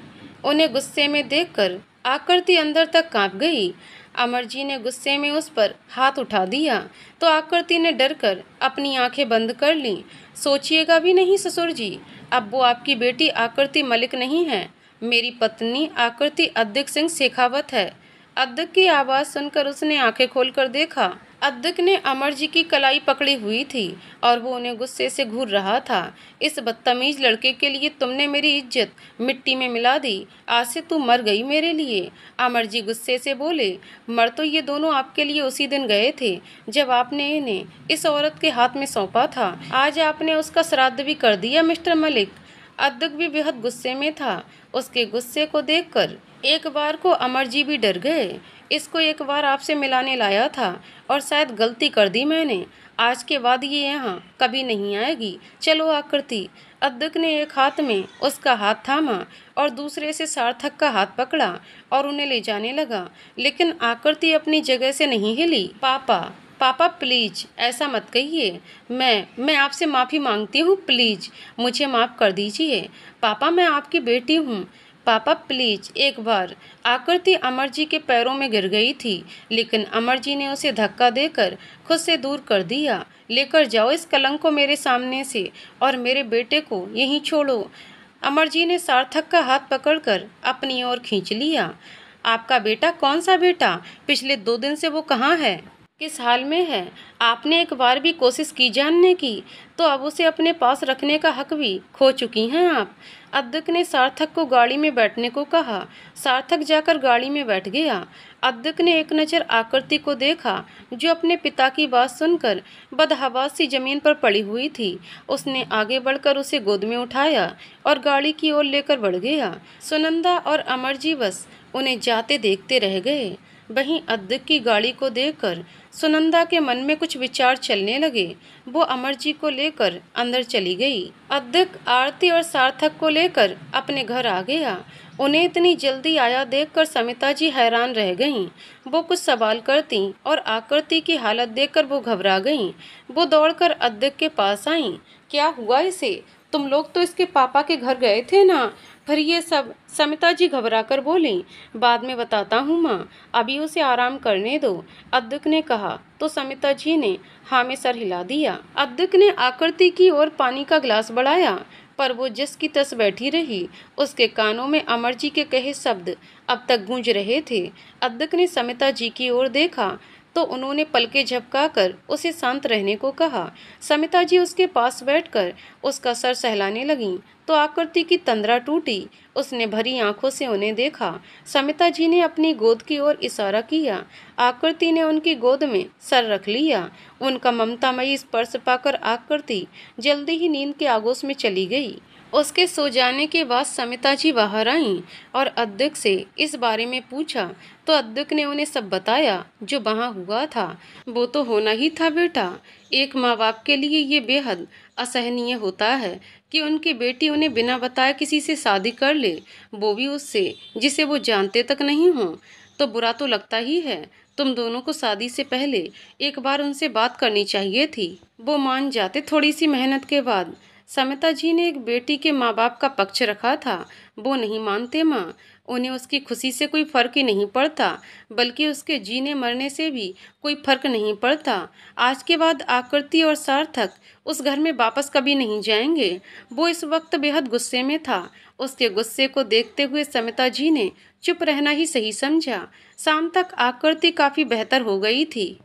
उन्हें गुस्से में देखकर आकृति अंदर तक कांप गई। अमरजी ने गुस्से में उस पर हाथ उठा दिया तो आकृति ने डरकर अपनी आंखें बंद कर लीं। सोचिएगा भी नहीं ससुर जी, अब वो आपकी बेटी आकृति मलिक नहीं है, मेरी पत्नी आकृति अद्विक सिंह शेखावत है। अद्विक की आवाज़ सुनकर उसने आंखें खोलकर देखा। अद्विक ने अमरजी की कलाई पकड़ी हुई थी और वो उन्हें गुस्से से घूर रहा था। इस बदतमीज लड़के के लिए तुमने मेरी इज्जत मिट्टी में मिला दी, आज से तू मर गई मेरे लिए। अमरजी गुस्से से बोले, मर तो ये दोनों आपके लिए उसी दिन गए थे जब आपने इन्हें इस औरत के हाथ में सौंपा था। आज आपने उसका श्राद्ध भी कर दिया मिस्टर मलिक। अद्विक भी बेहद गुस्से में था। उसके गुस्से को देखकर एक बार को अमरजी भी डर गए। इसको एक बार आपसे मिलाने लाया था और शायद गलती कर दी मैंने, आज के बाद ये यहाँ कभी नहीं आएगी। चलो आकृति। अद्विक ने एक हाथ में उसका हाथ थामा और दूसरे से सार्थक का हाथ पकड़ा और उन्हें ले जाने लगा, लेकिन आकृति अपनी जगह से नहीं हिली। पापा प्लीज ऐसा मत कहिए, मैं आपसे माफ़ी मांगती हूँ, प्लीज मुझे माफ़ कर दीजिए। पापा, मैं आपकी बेटी हूँ, पापा प्लीज एक बार। आकृति अमर जी के पैरों में गिर गई थी, लेकिन अमर जी ने उसे धक्का देकर खुद से दूर कर दिया। लेकर जाओ इस कलंक को मेरे सामने से और मेरे बेटे को यहीं छोड़ो। अमर जी ने सार्थक का हाथ पकड़कर अपनी ओर खींच लिया। आपका बेटा? कौन सा बेटा? पिछले 2 दिन से वो कहाँ है? किस हाल में है? आपने एक बार भी कोशिश की जानने की? तो अब उसे अपने पास रखने का हक भी खो चुकी हैं आप। अद्विक ने सार्थक को गाड़ी में बैठने को कहा। सार्थक जाकर गाड़ी में बैठ गया। अद्विक ने एक नज़र आकृति को देखा, जो अपने पिता की बात सुनकर बदहवास सी जमीन पर पड़ी हुई थी। उसने आगे बढ़कर उसे गोद में उठाया और गाड़ी की ओर लेकर बढ़ गया। सुनंदा और अमर जी बस उन्हें जाते देखते रह गए। वहीं अद्विक की गाड़ी को देखकर सुनंदा के मन में कुछ विचार चलने लगे। वो अमर जी को लेकर अंदर चली गई। अद्विक आरती और सार्थक को लेकर अपने घर आ गया। उन्हें इतनी जल्दी आया देखकर समिता जी हैरान रह गईं। वो कुछ सवाल करती और आकृति की हालत देखकर वो घबरा गईं। वो दौड़कर अद्विक के पास आईं। क्या हुआ इसे? तुम लोग तो इसके पापा के घर गए थे ना? फिर ये सब? समिता जी घबराकर बोली। बाद में बताता हूँ माँ, अभी उसे आराम करने दो, अद्विक ने कहा। तो समिता जी ने हाँ में सर हिला दिया। अद्विक ने आकृति की ओर पानी का गिलास बढ़ाया, पर वो जिस की तस बैठी रही। उसके कानों में अमर जी के कहे शब्द अब तक गूंज रहे थे। अद्विक ने समिता जी की ओर देखा तो उन्होंने पलकें झपकाकर उसे शांत रहने को कहा। समिता जी उसके पास बैठकर उसका सर सहलाने लगीं तो आकृति की तंद्रा टूटी। उसने भरी आंखों से उन्हें देखा। समिता जी ने अपनी गोद की ओर इशारा किया। आकृति ने उनकी गोद में सर रख लिया। उनका ममतामयी स्पर्श पाकर आकृति जल्दी ही नींद के आगोश में चली गई। उसके सो जाने के बाद समिता जी बाहर आईं और अद्विक से इस बारे में पूछा तो अद्विक ने उन्हें सब बताया जो वहाँ हुआ था। वो तो होना ही था बेटा। एक माँ बाप के लिए ये बेहद असहनीय होता है कि उनकी बेटी उन्हें बिना बताए किसी से शादी कर ले, वो भी उससे जिसे वो जानते तक नहीं हो। तो बुरा तो लगता ही है। तुम दोनों को शादी से पहले एक बार उनसे बात करनी चाहिए थी, वो मान जाते थोड़ी सी मेहनत के बाद। समिता जी ने एक बेटी के माँ बाप का पक्ष रखा था। वो नहीं मानते माँ। उन्हें उसकी खुशी से कोई फर्क ही नहीं पड़ता, बल्कि उसके जीने मरने से भी कोई फर्क नहीं पड़ता। आज के बाद आकृति और सार्थक उस घर में वापस कभी नहीं जाएंगे। वो इस वक्त बेहद गुस्से में था। उसके गुस्से को देखते हुए समिता जी ने चुप रहना ही सही समझा। शाम तक आकृति काफ़ी बेहतर हो गई थी,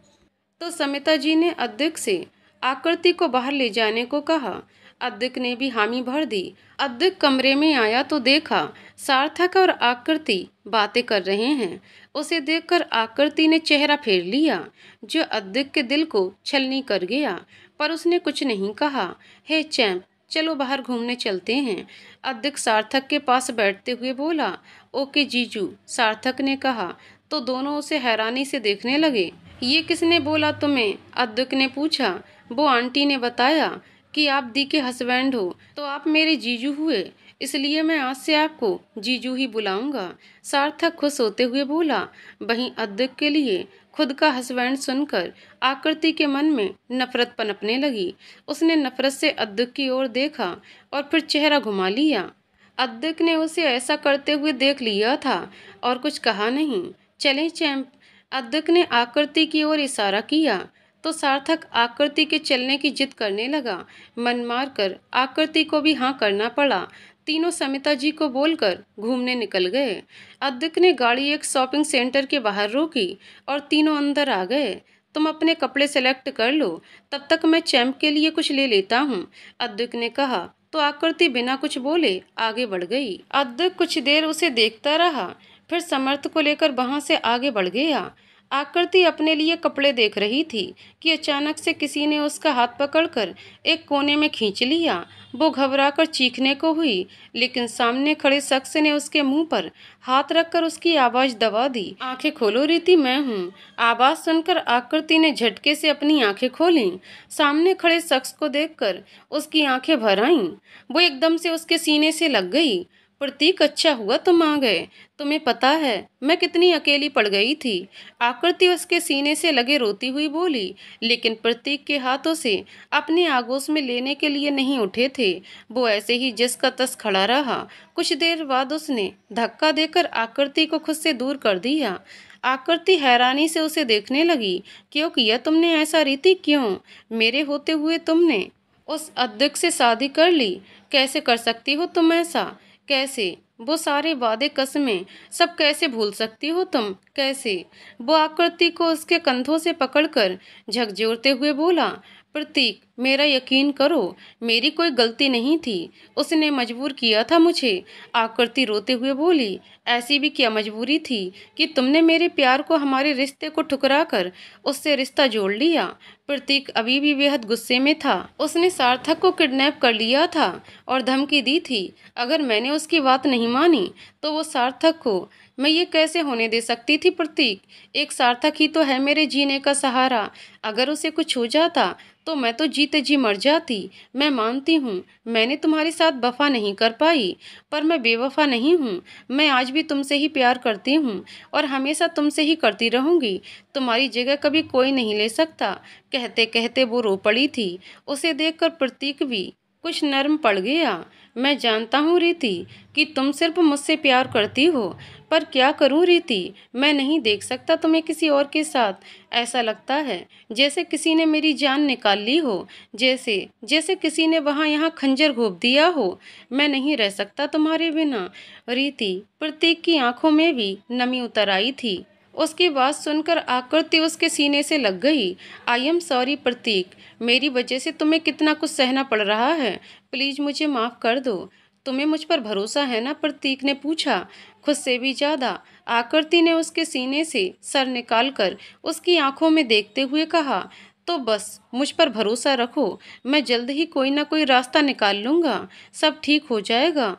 तो समिता जी ने अद्विक से आकृति को बाहर ले जाने को कहा। अद्विक ने भी हामी भर दी। अद्विक कमरे में आया तो देखा सार्थक और आकृति बातें कर रहे हैं। उसे देखकर आकृति ने चेहरा फेर लिया, जो अद्विक के दिल को छलनी कर गया, पर उसने कुछ नहीं कहा। हे चैंप, चलो बाहर घूमने चलते हैं। अद्विक सार्थक के पास बैठते हुए बोला। ओके जीजू, सार्थक ने कहा। तो दोनों उसे हैरानी से देखने लगे। ये किसने बोला तुम्हें? अद्विक ने पूछा। वो आंटी ने बताया कि आप दी के हस्बैंड हो, तो आप मेरे जीजू हुए, इसलिए मैं आज से आपको जीजू ही बुलाऊंगा। सार्थक खुश होते हुए बोला। वहीं अद्विक के लिए खुद का हस्बैंड सुनकर आकृति के मन में नफरत पनपने लगी। उसने नफरत से अद्विक की ओर देखा और फिर चेहरा घुमा लिया। अद्विक ने उसे ऐसा करते हुए देख लिया था और कुछ कहा नहीं। चलें चैंप, अद्विक ने आकृति की ओर इशारा किया तो सार्थक आकृति के चलने की जिद करने लगा। मन मारकर आकृति को भी हाँ करना पड़ा। तीनों समिता जी को बोलकर घूमने निकल गए। अद्विक ने गाड़ी एक शॉपिंग सेंटर के बाहर रोकी और तीनों अंदर आ गए। तुम अपने कपड़े सेलेक्ट कर लो, तब तक मैं चैंप के लिए कुछ ले लेता हूँ, अद्विक ने कहा। तो आकृति बिना कुछ बोले आगे बढ़ गई। अद्विक कुछ देर उसे देखता रहा, फिर समर्थ को लेकर वहां से आगे बढ़ गया। आकृति अपने लिए कपड़े देख रही थी कि अचानक से किसी ने उसका हाथ पकड़कर एक कोने में खींच लिया। वो घबराकर चीखने को हुई, लेकिन सामने खड़े शख्स ने उसके मुंह पर हाथ रखकर उसकी आवाज़ दबा दी। आंखें खोलो रीति, मैं हूँ। आवाज़ सुनकर आकृति ने झटके से अपनी आंखें खोलीं। सामने खड़े शख्स को देखकर उसकी आंखें भर आईं। वो एकदम से उसके सीने से लग गई। प्रतीक, अच्छा हुआ तुम आ गए। तुम्हें पता है मैं कितनी अकेली पड़ गई थी। आकृति उसके सीने से लगे रोती हुई बोली, लेकिन प्रतीक के हाथों से अपने आगोश में लेने के लिए नहीं उठे थे। वो ऐसे ही जस का तस खड़ा रहा। कुछ देर बाद उसने धक्का देकर आकृति को खुद से दूर कर दिया। आकृति हैरानी से उसे देखने लगी। क्यों किया तुमने ऐसा रीति, क्यों? मेरे होते हुए तुमने उस अध्यक्ष से शादी कर ली। कैसे कर सकती हो तुम ऐसा? कैसे? वो सारे वादे कस्में सब कैसे भूल सकती हो तुम? कैसे? वो आकृति को उसके कंधों से पकड़कर झकझोरते हुए बोला, प्रतीक, मेरा यकीन करो, मेरी कोई गलती नहीं थी। उसने मजबूर किया था मुझे। आकृति रोते हुए बोली, ऐसी भी क्या मजबूरी थी कि तुमने मेरे प्यार को, हमारे रिश्ते को ठुकरा कर उससे रिश्ता जोड़ लिया? प्रतीक अभी भी बेहद गुस्से में था। उसने सार्थक को किडनैप कर लिया था और धमकी दी थी, अगर मैंने उसकी बात नहीं मानी तो वो सार्थक को। मैं ये कैसे होने दे सकती थी प्रतीक? एक सार्थक ही तो है मेरे जीने का सहारा। अगर उसे कुछ हो जाता तो मैं तो जीते जी मर जाती। मैं मानती हूँ मैंने तुम्हारे साथ वफा नहीं कर पाई, पर मैं बेवफा नहीं हूँ। मैं आज भी तुमसे ही प्यार करती हूँ और हमेशा तुमसे ही करती रहूँगी। तुम्हारी जगह कभी कोई नहीं ले सकता। कहते कहते वो रो पड़ी थी। उसे देखकर प्रतीक भी कुछ नर्म पड़ गया। मैं जानता हूँ रीति कि तुम सिर्फ मुझसे प्यार करती हो, पर क्या करूँ रीति, मैं नहीं देख सकता तुम्हें किसी और के साथ। ऐसा लगता है जैसे किसी ने मेरी जान निकाल ली हो, जैसे जैसे किसी ने वहाँ यहाँ खंजर घोंप दिया हो। मैं नहीं रह सकता तुम्हारे बिना रीति। प्रतीक की आंखों में भी नमी उतर आई थी। उसकी बात सुनकर आकृति उसके सीने से लग गई। आई एम सॉरी प्रतीक, मेरी वजह से तुम्हें कितना कुछ सहना पड़ रहा है। प्लीज मुझे माफ कर दो। तुम्हें मुझ पर भरोसा है ना? प्रतीक ने पूछा, खुद से भी ज्यादा। आकृति ने उसके सीने से सर निकालकर उसकी आंखों में देखते हुए कहा, तो बस मुझ पर भरोसा रखो, मैं जल्द ही कोई ना कोई रास्ता निकाल लूंगा, सब ठीक हो जाएगा।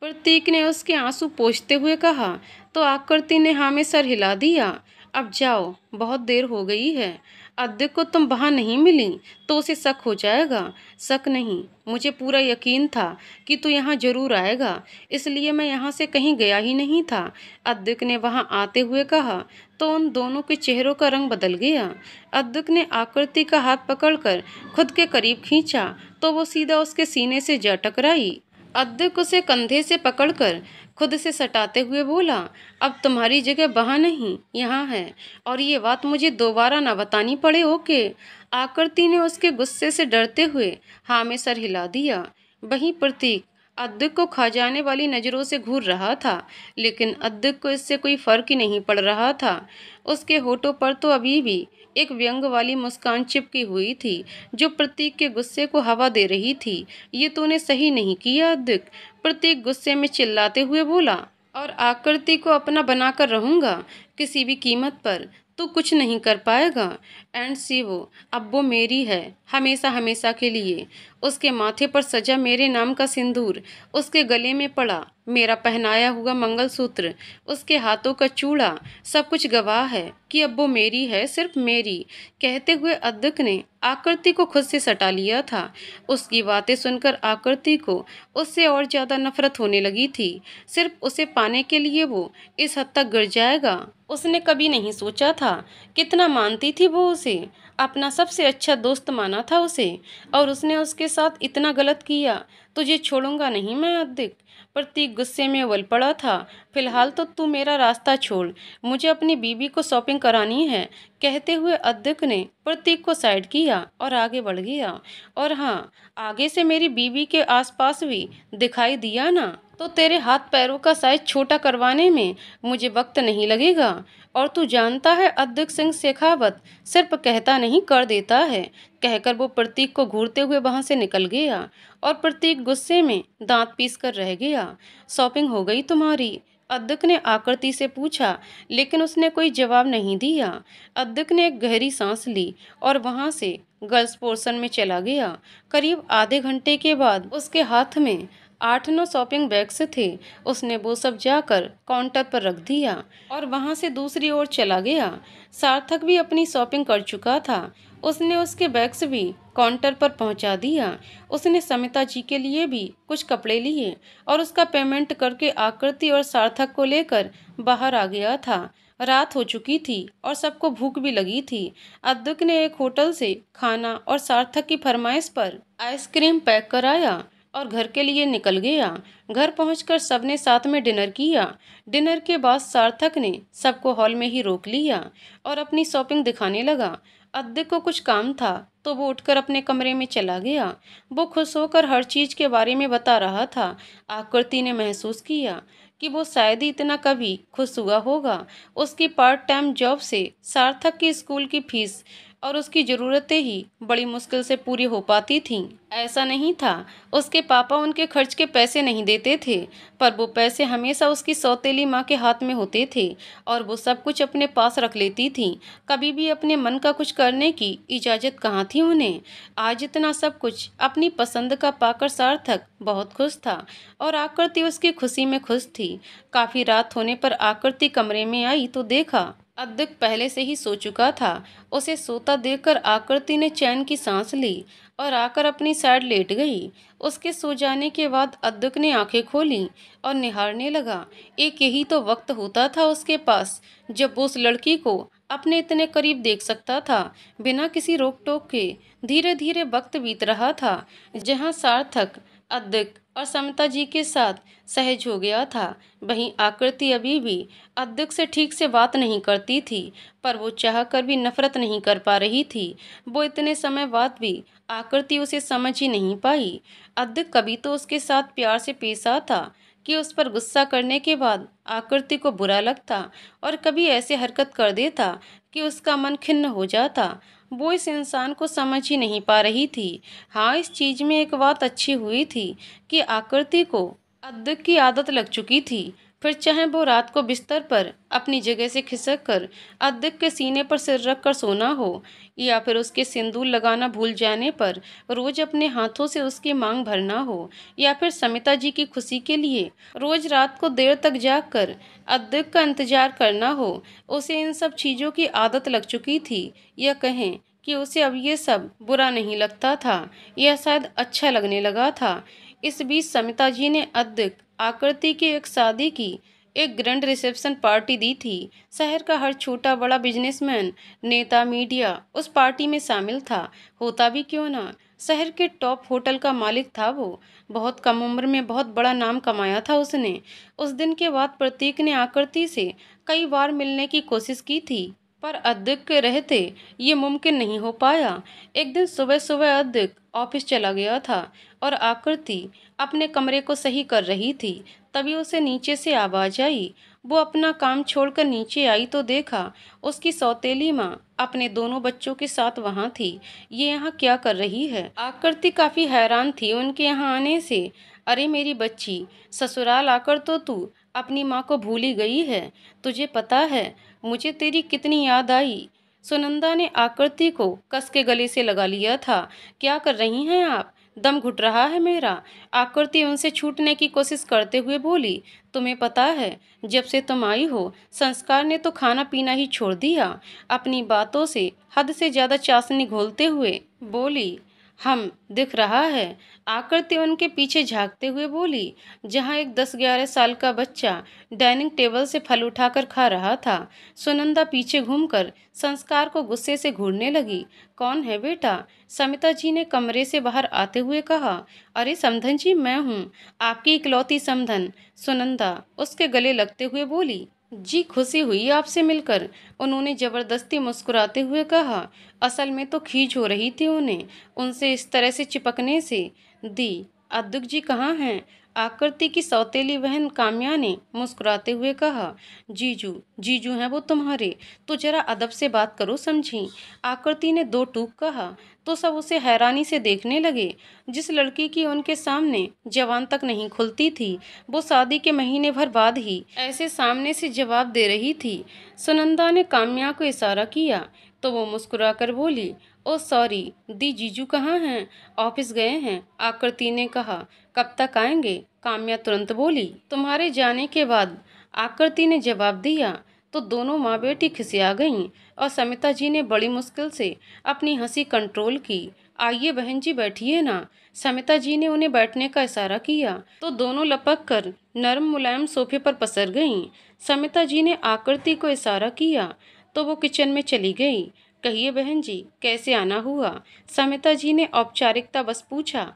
प्रतीक ने उसके आंसू पोंछते हुए कहा। तो आकृति ने हाँ में सर हिला दिया। अब जाओ, बहुत देर हो गई है। अद्य को तुम वहाँ नहीं मिली तो उसे शक हो जाएगा। शक नहीं, मुझे पूरा यकीन था कि तू यहाँ जरूर आएगा, इसलिए मैं यहाँ से कहीं गया ही नहीं था। अद्यक ने वहाँ आते हुए कहा। तो उन दोनों के चेहरों का रंग बदल गया। अद्यक ने आकृति का हाथ पकड़कर खुद के करीब खींचा तो वो सीधा उसके सीने से जा टकराई। अद्यक उसे कंधे से पकड़कर खुद से सटाते हुए बोला, अब तुम्हारी जगह वहाँ नहीं, यहाँ है, और ये बात मुझे दोबारा ना बतानी पड़े, ओके? आकृति ने उसके गुस्से से डरते हुए हाँ में सर हिला दिया। वहीं प्रतीक अद्यक को खा जाने वाली नजरों से घूर रहा था, लेकिन अद्यक को इससे कोई फर्क ही नहीं पड़ रहा था। उसके होठों पर तो अभी भी एक व्यंग वाली मुस्कान चिपकी हुई थी, जो प्रतीक के गुस्से को हवा दे रही थी। ये तूने सही नहीं किया अद्यक, प्रतीक गुस्से में चिल्लाते हुए बोला, और आकृति को अपना बनाकर रहूंगा किसी भी कीमत पर। तू कुछ नहीं कर पाएगा। एंड सी वो, अब वो मेरी है, हमेशा हमेशा के लिए। उसके माथे पर सजा मेरे नाम का सिंदूर, उसके गले में पड़ा मेरा पहनाया हुआ मंगलसूत्र, उसके हाथों का चूड़ा, सब कुछ गवाह है कि अब वो मेरी है, सिर्फ मेरी। कहते हुए अद्यक ने आकृति को खुद से सटा लिया था। उसकी बातें सुनकर आकृति को उससे और ज्यादा नफरत होने लगी थी। सिर्फ उसे पाने के लिए वो इस हद तक गिर जाएगा, उसने कभी नहीं सोचा था। कितना मानती थी वो उसे, अपना सबसे अच्छा दोस्त माना था उसे, और उसने उसके साथ इतना गलत किया। तुझे छोड़ूंगा नहीं मैं अद्यक। प्रतीक गुस्से में उबल पड़ा था। फिलहाल तो तू मेरा रास्ता छोड़, मुझे अपनी बीबी को शॉपिंग करानी है। कहते हुए अद्यक ने प्रतीक को साइड किया और आगे बढ़ गया। और हाँ, आगे से मेरी बीबी के आसपास भी दिखाई दिया ना तो तेरे हाथ पैरों का साइज छोटा करवाने में मुझे वक्त नहीं लगेगा। और तू जानता है अद्यक सिंह शेखावत सिर्फ कहता नहीं कर देता है। कहकर वो प्रतीक को घूरते हुए वहां से निकल गया और प्रतीक गुस्से में दांत पीस कर रह गया। शॉपिंग हो गई तुम्हारी? अद्यक ने आकृति से पूछा, लेकिन उसने कोई जवाब नहीं दिया। अद्यक ने एक गहरी सांस ली और वहां से गर्ल्स पोर्शन में चला गया। करीब आधे घंटे के बाद उसके हाथ में 8-9 शॉपिंग बैग्स थे। उसने वो सब जाकर काउंटर पर रख दिया और वहां से दूसरी ओर चला गया। सार्थक भी अपनी शॉपिंग कर चुका था। उसने उसके बैग्स भी काउंटर पर पहुंचा दिया। उसने समिता जी के लिए भी कुछ कपड़े लिए और उसका पेमेंट करके आकृति और सार्थक को लेकर बाहर आ गया था। रात हो चुकी थी और सबको भूख भी लगी थी। अद्विक ने एक होटल से खाना और सार्थक की फरमाइश पर आइसक्रीम पैक कराया और घर के लिए निकल गया। घर पहुंचकर सबने साथ में डिनर किया। डिनर के बाद सार्थक ने सबको हॉल में ही रोक लिया और अपनी शॉपिंग दिखाने लगा। अद्विक को कुछ काम था तो वो उठकर अपने कमरे में चला गया। वो खुश होकर हर चीज के बारे में बता रहा था। आकृति ने महसूस किया कि वो शायद ही इतना कभी खुश हुआ होगा। उसकी पार्ट टाइम जॉब से सार्थक की स्कूल की फीस और उसकी ज़रूरतें ही बड़ी मुश्किल से पूरी हो पाती थीं। ऐसा नहीं था उसके पापा उनके खर्च के पैसे नहीं देते थे, पर वो पैसे हमेशा उसकी सौतेली माँ के हाथ में होते थे और वो सब कुछ अपने पास रख लेती थी। कभी भी अपने मन का कुछ करने की इजाज़त कहाँ थी उन्हें। आज इतना सब कुछ अपनी पसंद का पाकर सार्थक बहुत खुश था और आकृति उसकी खुशी में खुश थी। काफ़ी रात होने पर आकृति कमरे में आई तो देखा अद्विक पहले से ही सो चुका था। उसे सोता देखकर आकृति ने चैन की सांस ली और आकर अपनी साइड लेट गई। उसके सो जाने के बाद अद्विक ने आंखें खोली और निहारने लगा। एक यही तो वक्त होता था उसके पास जब वो उस लड़की को अपने इतने करीब देख सकता था, बिना किसी रोक टोक के। धीरे धीरे वक्त बीत रहा था जहाँ सार्थक अद्विक और समता जी के साथ सहज हो गया था। वहीं आकृति अभी भी अद्विक से ठीक से बात नहीं करती थी, पर वो चाहकर भी नफरत नहीं कर पा रही थी। वो इतने समय बाद भी आकृति उसे समझ ही नहीं पाई। अद्विक कभी तो उसके साथ प्यार से पेश आता कि उस पर गुस्सा करने के बाद आकृति को बुरा लगता और कभी ऐसे हरकत कर देता कि उसका मन खिन्न हो जाता। वो इस इंसान को समझ ही नहीं पा रही थी। हाँ, इस चीज में एक बात अच्छी हुई थी कि आकृति को अद्विक की आदत लग चुकी थी। फिर चाहे वो रात को बिस्तर पर अपनी जगह से खिसक कर अद्विक के सीने पर सिर रख कर सोना हो या फिर उसके सिंदूर लगाना भूल जाने पर रोज अपने हाथों से उसकी मांग भरना हो या फिर समिता जी की खुशी के लिए रोज रात को देर तक जाग कर अद्विक का इंतजार करना हो, उसे इन सब चीज़ों की आदत लग चुकी थी। या कहें कि उसे अब ये सब बुरा नहीं लगता था, यह शायद अच्छा लगने लगा था। इस बीच समिता जी ने अद्विक आकृति की एक शादी की एक ग्रैंड रिसेप्शन पार्टी दी थी। शहर का हर छोटा बड़ा बिजनेसमैन, नेता, मीडिया उस पार्टी में शामिल था। होता भी क्यों ना, शहर के टॉप होटल का मालिक था वो। बहुत कम उम्र में बहुत बड़ा नाम कमाया था उसने। उस दिन के बाद प्रतीक ने आकृति से कई बार मिलने की कोशिश की थी, पर अद्विक के रहते ये मुमकिन नहीं हो पाया। एक दिन सुबह सुबह अद्विक ऑफिस चला गया था और आकृति अपने कमरे को सही कर रही थी। तभी उसे नीचे से आवाज आई। वो अपना काम छोड़कर नीचे आई तो देखा उसकी सौतेली माँ अपने दोनों बच्चों के साथ वहाँ थी। ये यहाँ क्या कर रही है? आकृति काफी हैरान थी उनके यहाँ आने से। अरे मेरी बच्ची, ससुराल आकर तो तू अपनी माँ को भूल ही गई है। तुझे पता है मुझे तेरी कितनी याद आई। सुनंदा ने आकृति को कस के गले से लगा लिया था। क्या कर रही हैं आप? दम घुट रहा है मेरा। आकृति उनसे छूटने की कोशिश करते हुए बोली, तुम्हें पता है जब से तुम आई हो संस्कार ने तो खाना पीना ही छोड़ दिया। अपनी बातों से हद से ज्यादा चाशनी घोलते हुए बोली, हम दिख रहा है। आकृति उनके पीछे झांकते हुए बोली, जहाँ एक 10-11 साल का बच्चा डाइनिंग टेबल से फल उठाकर खा रहा था। सुनंदा पीछे घूमकर संस्कार को गुस्से से घूरने लगी। कौन है बेटा? समिता जी ने कमरे से बाहर आते हुए कहा। अरे समधन जी, मैं हूँ, आपकी इकलौती समधन। सुनंदा उसके गले लगते हुए बोली, जी खुशी हुई आपसे मिलकर। उन्होंने जबरदस्ती मुस्कुराते हुए कहा। असल में तो खींच हो रही थी उन्हें उनसे इस तरह से चिपकने से। दी, अद्विक जी कहाँ हैं? आकृति की सौतेली बहन काम्या ने मुस्कुराते हुए कहा। जीजू, जीजू हैं वो तुम्हारे, तो जरा अदब से बात करो समझी। आकृति ने दो टूक कहा तो सब उसे हैरानी से देखने लगे। जिस लड़की की उनके सामने जवान तक नहीं खुलती थी, वो शादी के महीने भर बाद ही ऐसे सामने से जवाब दे रही थी। सुनंदा ने काम्या को इशारा किया तो वो मुस्कुराकर बोली, ओ सॉरी दी, जीजू कहाँ हैं? ऑफिस गए हैं, आकृति ने कहा। कब तक आएंगे? काम्या तुरंत बोली। तुम्हारे जाने के बाद, आकृति ने जवाब दिया। तो दोनों माँ बेटी खिसिया गईं और समिता जी ने बड़ी मुश्किल से अपनी हंसी कंट्रोल की। आइए बहन जी बैठिए ना। समिता जी ने उन्हें बैठने का इशारा किया तो दोनों लपक कर नरम मुलायम सोफे पर पसर गईं। समिता जी ने आकृति को इशारा किया तो वो किचन में चली गई। कहिए बहन जी, कैसे आना हुआ? समिता जी ने औपचारिकता बस पूछा।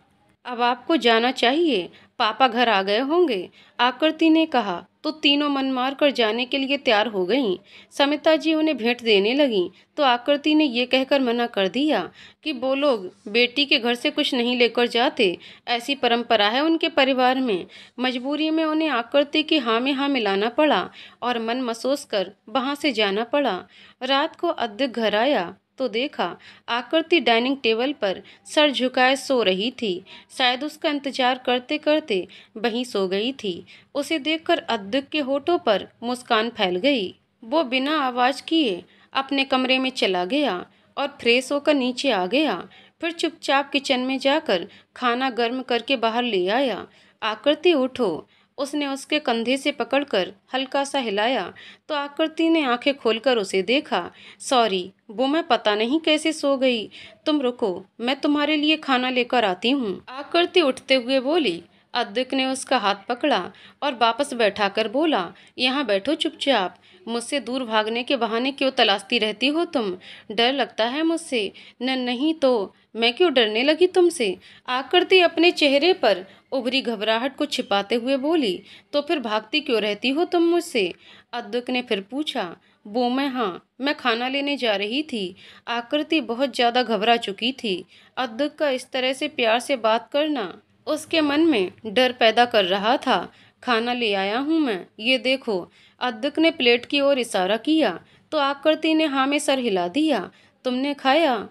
अब आपको जाना चाहिए, पापा घर आ गए होंगे, आकृति ने कहा। तो तीनों मन मार कर जाने के लिए तैयार हो गईं। समिता जी उन्हें भेंट देने लगीं तो आकृति ने ये कहकर मना कर दिया कि वो लोग बेटी के घर से कुछ नहीं लेकर जाते, ऐसी परंपरा है उनके परिवार में। मजबूरी में उन्हें आकृति की हाँ में हाँ मिलाना पड़ा और मन मसोस कर वहाँ से जाना पड़ा। रात को अद्विक घर आया तो देखा आकृति डाइनिंग टेबल पर सर झुकाए सो रही थी। शायद उसका इंतजार करते करते वहीं सो गई थी। उसे देखकर अद्विक के होठों पर मुस्कान फैल गई। वो बिना आवाज किए अपने कमरे में चला गया और फ्रेश होकर नीचे आ गया। फिर चुपचाप किचन में जाकर खाना गर्म करके बाहर ले आया। आकृति उठो, उसने उसके कंधे से पकड़कर हल्का सा हिलाया तो आकृति ने आंखें खोलकर उसे देखा। सॉरी, वो मैं पता नहीं कैसे सो गई। तुम रुको, मैं तुम्हारे लिए खाना लेकर आती हूँ, आकृति उठते हुए बोली। अद्विक ने उसका हाथ पकड़ा और वापस बैठाकर बोला, यहाँ बैठो चुपचाप। मुझसे दूर भागने के बहाने क्यों तलाशती रहती हो तुम? डर लगता है मुझसे? नहीं तो मैं क्यों डरने लगी तुमसे? आकृति अपने चेहरे पर उभरी घबराहट को छिपाते हुए बोली। तो फिर भागती क्यों रहती हो तुम मुझसे? अद्विक ने फिर पूछा। वो मैं खाना लेने जा रही थी। आकृति बहुत ज्यादा घबरा चुकी थी। अद्विक का इस तरह से प्यार से बात करना उसके मन में डर पैदा कर रहा था। खाना ले आया हूँ मैं, ये देखो। अद्विक ने प्लेट की ओर इशारा किया तो आकृति ने हाँ में सर हिला दिया। तुमने खाया?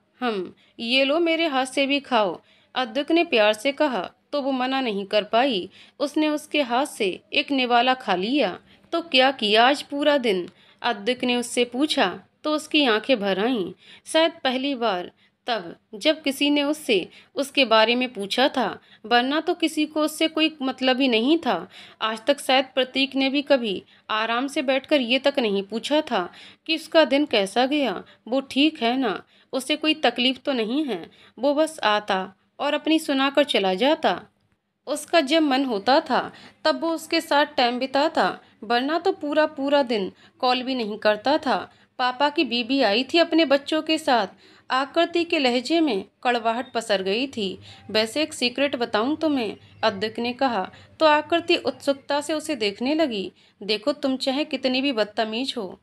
ये लो, मेरे हाथ से भी खाओ, अद्विक ने प्यार से कहा तो वो मना नहीं कर पाई। उसने उसके हाथ से एक निवाला खा लिया। तो क्या किया आज पूरा दिन? अद्विक ने उससे पूछा तो उसकी आंखें भर आईं। शायद पहली बार तब जब किसी ने उससे उसके बारे में पूछा था, वरना तो किसी को उससे कोई मतलब ही नहीं था। आज तक शायद प्रतीक ने भी कभी आराम से बैठकर ये तक नहीं पूछा था कि उसका दिन कैसा गया, वो ठीक है ना, उसे कोई तकलीफ तो नहीं है। वो बस आता और अपनी सुनाकर चला जाता। उसका जब मन होता था तब वो उसके साथ टाइम बिताता, वरना तो पूरा पूरा दिन कॉल भी नहीं करता था। पापा की बीबी आई थी अपने बच्चों के साथ। आकृति के लहजे में कड़वाहट पसर गई थी। वैसे एक सीक्रेट बताऊं तुम्हें, अद्विक ने कहा तो आकृति उत्सुकता से उसे देखने लगी। देखो, तुम चाहे कितनी भी बदतमीज हो,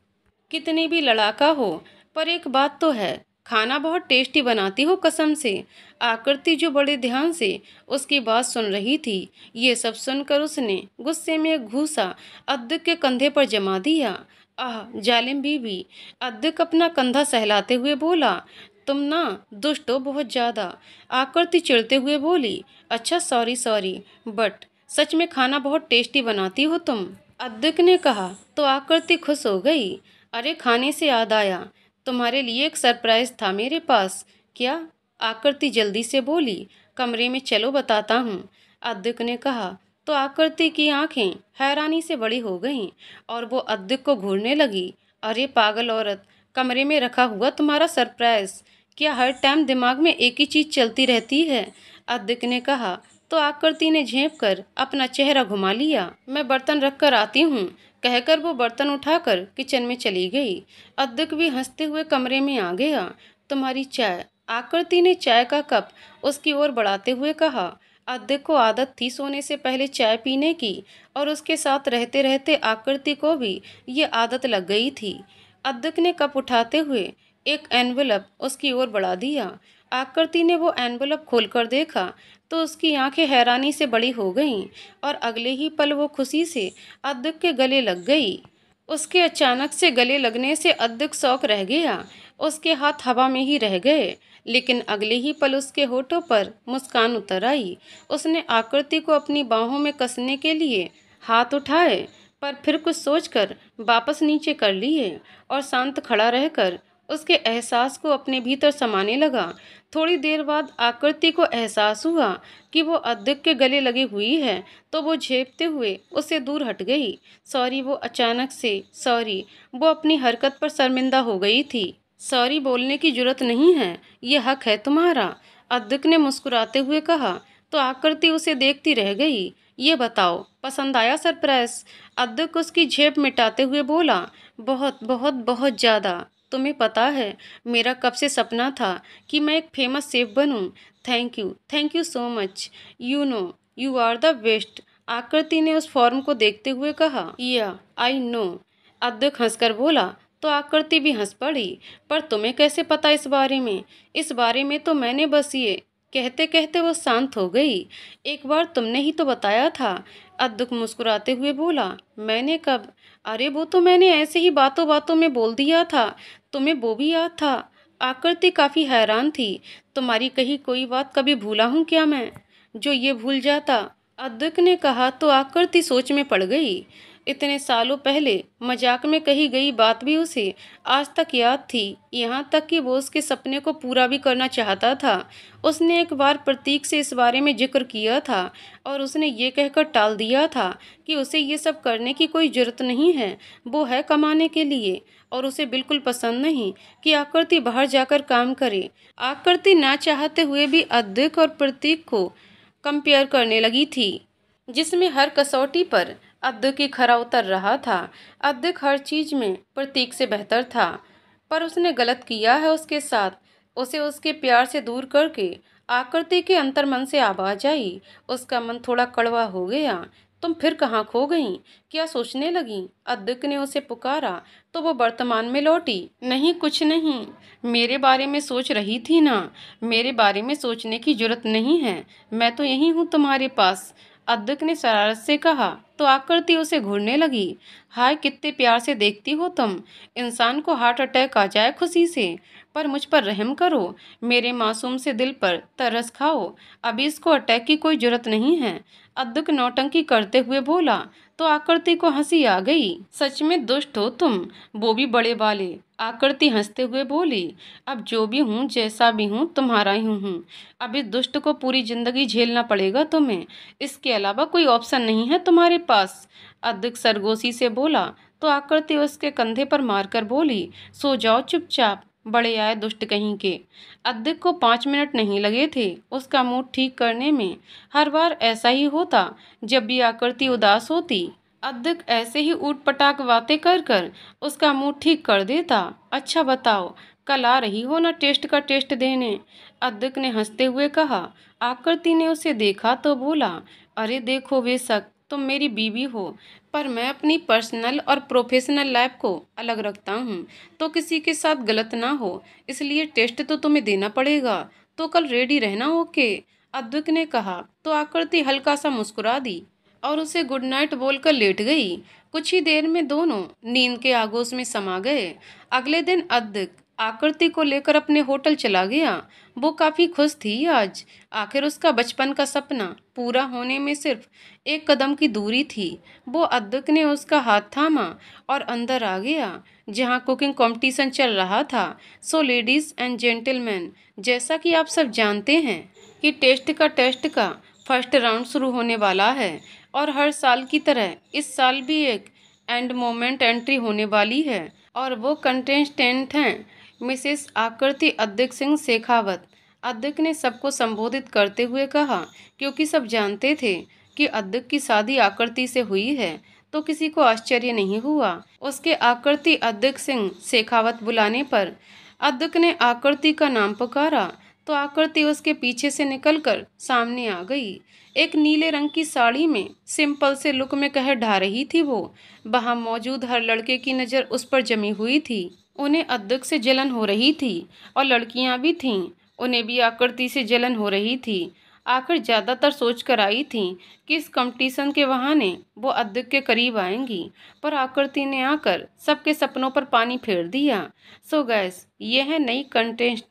कितनी भी लड़ाका हो, पर एक बात तो है, खाना बहुत टेस्टी बनाती हो कसम से। आकृति जो बड़े ध्यान से उसकी बात सुन रही थी, ये सब सुनकर उसने गुस्से में एक घूंसा अद्विक के कंधे पर जमा दिया। आह जालिम बीबी, अद्विक अपना कंधा सहलाते हुए बोला। तुम ना दुष्ट हो बहुत ज्यादा, आकृति चिढ़ते हुए बोली। अच्छा सॉरी सॉरी, बट सच में खाना बहुत टेस्टी बनाती हो तुम, अद्विक ने कहा तो आकृति खुश हो गई। अरे खाने से याद आया, तुम्हारे लिए एक सरप्राइज था मेरे पास। क्या? आकृति जल्दी से बोली। कमरे में चलो बताता हूँ, अद्विक ने कहा तो आकृति की आंखें हैरानी से बड़ी हो गईं और वो अद्विक को घूरने लगी। अरे पागल औरत, कमरे में रखा हुआ तुम्हारा सरप्राइज, क्या हर टाइम दिमाग में एक ही चीज चलती रहती है? अद्विक ने कहा तो आकृति ने झेंप कर अपना चेहरा घुमा लिया। मैं बर्तन रख कर आती हूँ, कहकर वो बर्तन उठाकर किचन में चली गई। अद्विक भी हंसते हुए कमरे में आ गया। तुम्हारी चाय, आकृति ने चाय का कप उसकी ओर बढ़ाते हुए कहा। अद्विक को आदत थी सोने से पहले चाय पीने की और उसके साथ रहते रहते आकृति को भी ये आदत लग गई थी। अद्विक ने कप उठाते हुए एक एनवेलप उसकी ओर बढ़ा दिया। आकृति ने वो एनवेलप खोलकर देखा तो उसकी आंखें हैरानी से बड़ी हो गईं और अगले ही पल वो खुशी से अद्विक के गले लग गई। उसके अचानक से गले लगने से अद्विक शौक रह गया। उसके हाथ हवा में ही रह गए, लेकिन अगले ही पल उसके होठों पर मुस्कान उतर आई। उसने आकृति को अपनी बाहों में कसने के लिए हाथ उठाए, पर फिर कुछ सोचकर वापस नीचे कर लिए और शांत खड़ा रहकर उसके एहसास को अपने भीतर समाने लगा। थोड़ी देर बाद आकृति को एहसास हुआ कि वो अद्विक के गले लगी हुई है, तो वो झेपते हुए उससे दूर हट गई। सॉरी, वो अचानक से सॉरी, वो अपनी हरकत पर शर्मिंदा हो गई थी। सॉरी बोलने की जरूरत नहीं है, ये हक है तुम्हारा, अद्विक ने मुस्कुराते हुए कहा। तो आकृति उसे देखती रह गई। ये बताओ, पसंद आया सरप्राइज? अद्विक उसकी झेप मिटाते हुए बोला। बहुत बहुत बहुत ज़्यादा। तुम्हें पता है, मेरा कब से सपना था कि मैं एक फेमस शेफ बनूं। Thank you so much. You know you are the best, Akriti ने उस फॉर्म को देखते हुए कहा। या आई नो, अद्विक हंसकर बोला। तो आकृति भी हंस पड़ी। पर तुम्हें कैसे पता इस बारे में? इस बारे में तो मैंने बस ये, कहते कहते वो शांत हो गई। एक बार तुमने ही तो बताया था, अद्विक मुस्कुराते हुए बोला। मैंने कब? अरे वो तो मैंने ऐसे ही बातों बातों में बोल दिया था। तुम्हें वो भी याद था? आकृति काफी हैरान थी। तुम्हारी कही कोई बात कभी भूला हूँ क्या मैं, जो ये भूल जाता? अद्विक ने कहा। तो आकृति सोच में पड़ गई। इतने सालों पहले मजाक में कही गई बात भी उसे आज तक याद थी, यहाँ तक कि वो उसके सपने को पूरा भी करना चाहता था। उसने एक बार प्रतीक से इस बारे में जिक्र किया था और उसने ये कहकर टाल दिया था कि उसे ये सब करने की कोई जरूरत नहीं है, वो है कमाने के लिए, और उसे बिल्कुल पसंद नहीं कि आकृति बाहर जाकर काम करे। आकृति ना चाहते हुए भी अद्विक और प्रतीक को कंपेयर करने लगी थी, जिसमें हर कसौटी पर अद्विक ही खरा उतर रहा था। अद्विक हर चीज में प्रतीक से बेहतर था, पर उसने गलत किया है उसके साथ। उसे उसके प्यार से दूर करके आकृति के अंतर्मन से आवाज आई। उसका मन थोड़ा कड़वा हो गया। तुम फिर कहाँ खो गईं? क्या सोचने लगीं? अद्विक ने उसे पुकारा तो वो वर्तमान में लौटी। नहीं, कुछ नहीं, मेरे बारे में सोच रही थी ना। मेरे बारे में सोचने की जरूरत नहीं है, मैं तो यही हूँ तुम्हारे पास, अद्विक ने शरारत से कहा। तो आकृति उसे घूरने लगी। हाय, कितने प्यार से देखती हो तुम, इंसान को हार्ट अटैक आ जाए खुशी से। पर मुझ पर रहम करो, मेरे मासूम से दिल पर तरस खाओ, अभी इसको अटैक की कोई जरूरत नहीं है, अद्विक नौटंकी करते हुए बोला। तो आकृति को हंसी आ गई। सच में दुष्ट हो तुम, वो भी बड़े वाले, आकृति हंसते हुए बोली। अब जो भी हूँ, जैसा भी हूँ, तुम्हारा ही हूँ। अब इस दुष्ट को पूरी जिंदगी झेलना पड़ेगा तुम्हें, इसके अलावा कोई ऑप्शन नहीं है तुम्हारे पास, अद्विक सरगोशी से बोला। तो आकृति उसके कंधे पर मारकर बोली। सो जाओ चुपचाप, बड़े आए दुष्ट कहीं के। अद्विक को 5 मिनट नहीं लगे थे उसका मूड ठीक करने में। हर बार ऐसा ही होता, जब भी आकृति उदास होती, अद्विक ऐसे ही ऊट पटाक बातें कर कर उसका मूड ठीक कर देता। अच्छा बताओ, कल आ रही हो ना टेस्ट का टेस्ट देने? अद्विक ने हंसते हुए कहा। आकृति ने उसे देखा तो बोला। अरे देखो, बेशक तुम मेरी बीवी हो, पर मैं अपनी पर्सनल और प्रोफेशनल लाइफ को अलग रखता हूँ, तो किसी के साथ गलत ना हो, इसलिए टेस्ट तो तुम्हें देना पड़ेगा। तो कल रेडी रहना, ओके? अद्विक ने कहा। तो आकृति हल्का सा मुस्कुरा दी और उसे गुड नाइट बोलकर लेट गई। कुछ ही देर में दोनों नींद के आगोश में समा गए। अगले दिन अद्विक आकृति को लेकर अपने होटल चला गया। वो काफी खुश थी आज। आखिर उसका बचपन का सपना पूरा होने में सिर्फ एक कदम की दूरी थी। वो अद्विक ने उसका हाथ थामा और अंदर आ गया, जहां कुकिंग कंपटीशन चल रहा था। सो लेडीज एंड जेंटलमैन, जैसा कि आप सब जानते हैं कि टेस्ट का फर्स्ट राउंड शुरू होने वाला है, और हर साल की तरह इस साल भी एक एंड मोमेंट एंट्री होने वाली है, और वो कंटेस्टेंट हैं मिसेस आकृति अद्विक सिंह शेखावत। अद्विक ने सबको संबोधित करते हुए कहा, क्योंकि सब जानते थे कि अद्विक की शादी आकृति से हुई है, तो किसी को आश्चर्य नहीं हुआ। उसके आकृति अद्विक सिंह शेखावत बुलाने पर अद्विक ने आकृति का नाम पुकारा, तो आकृति उसके पीछे से निकलकर सामने आ गई। एक नीले रंग की साड़ी में सिंपल से लुक में कहर ढा रही थी वो। वहां मौजूद हर लड़के की नज़र उस पर जमी हुई थी। उन्हें अद्विक से जलन हो रही थी, और लड़कियां भी थीं, उन्हें भी आकृति से जलन हो रही थी। आखिर ज़्यादातर सोच कर आई थी कि इस कंपटीशन के बहाने वो अद्विक के करीब आएंगी, पर आकृति ने आकर सबके सपनों पर पानी फेर दिया। सो गैस, ये है नई कंटेस्ट,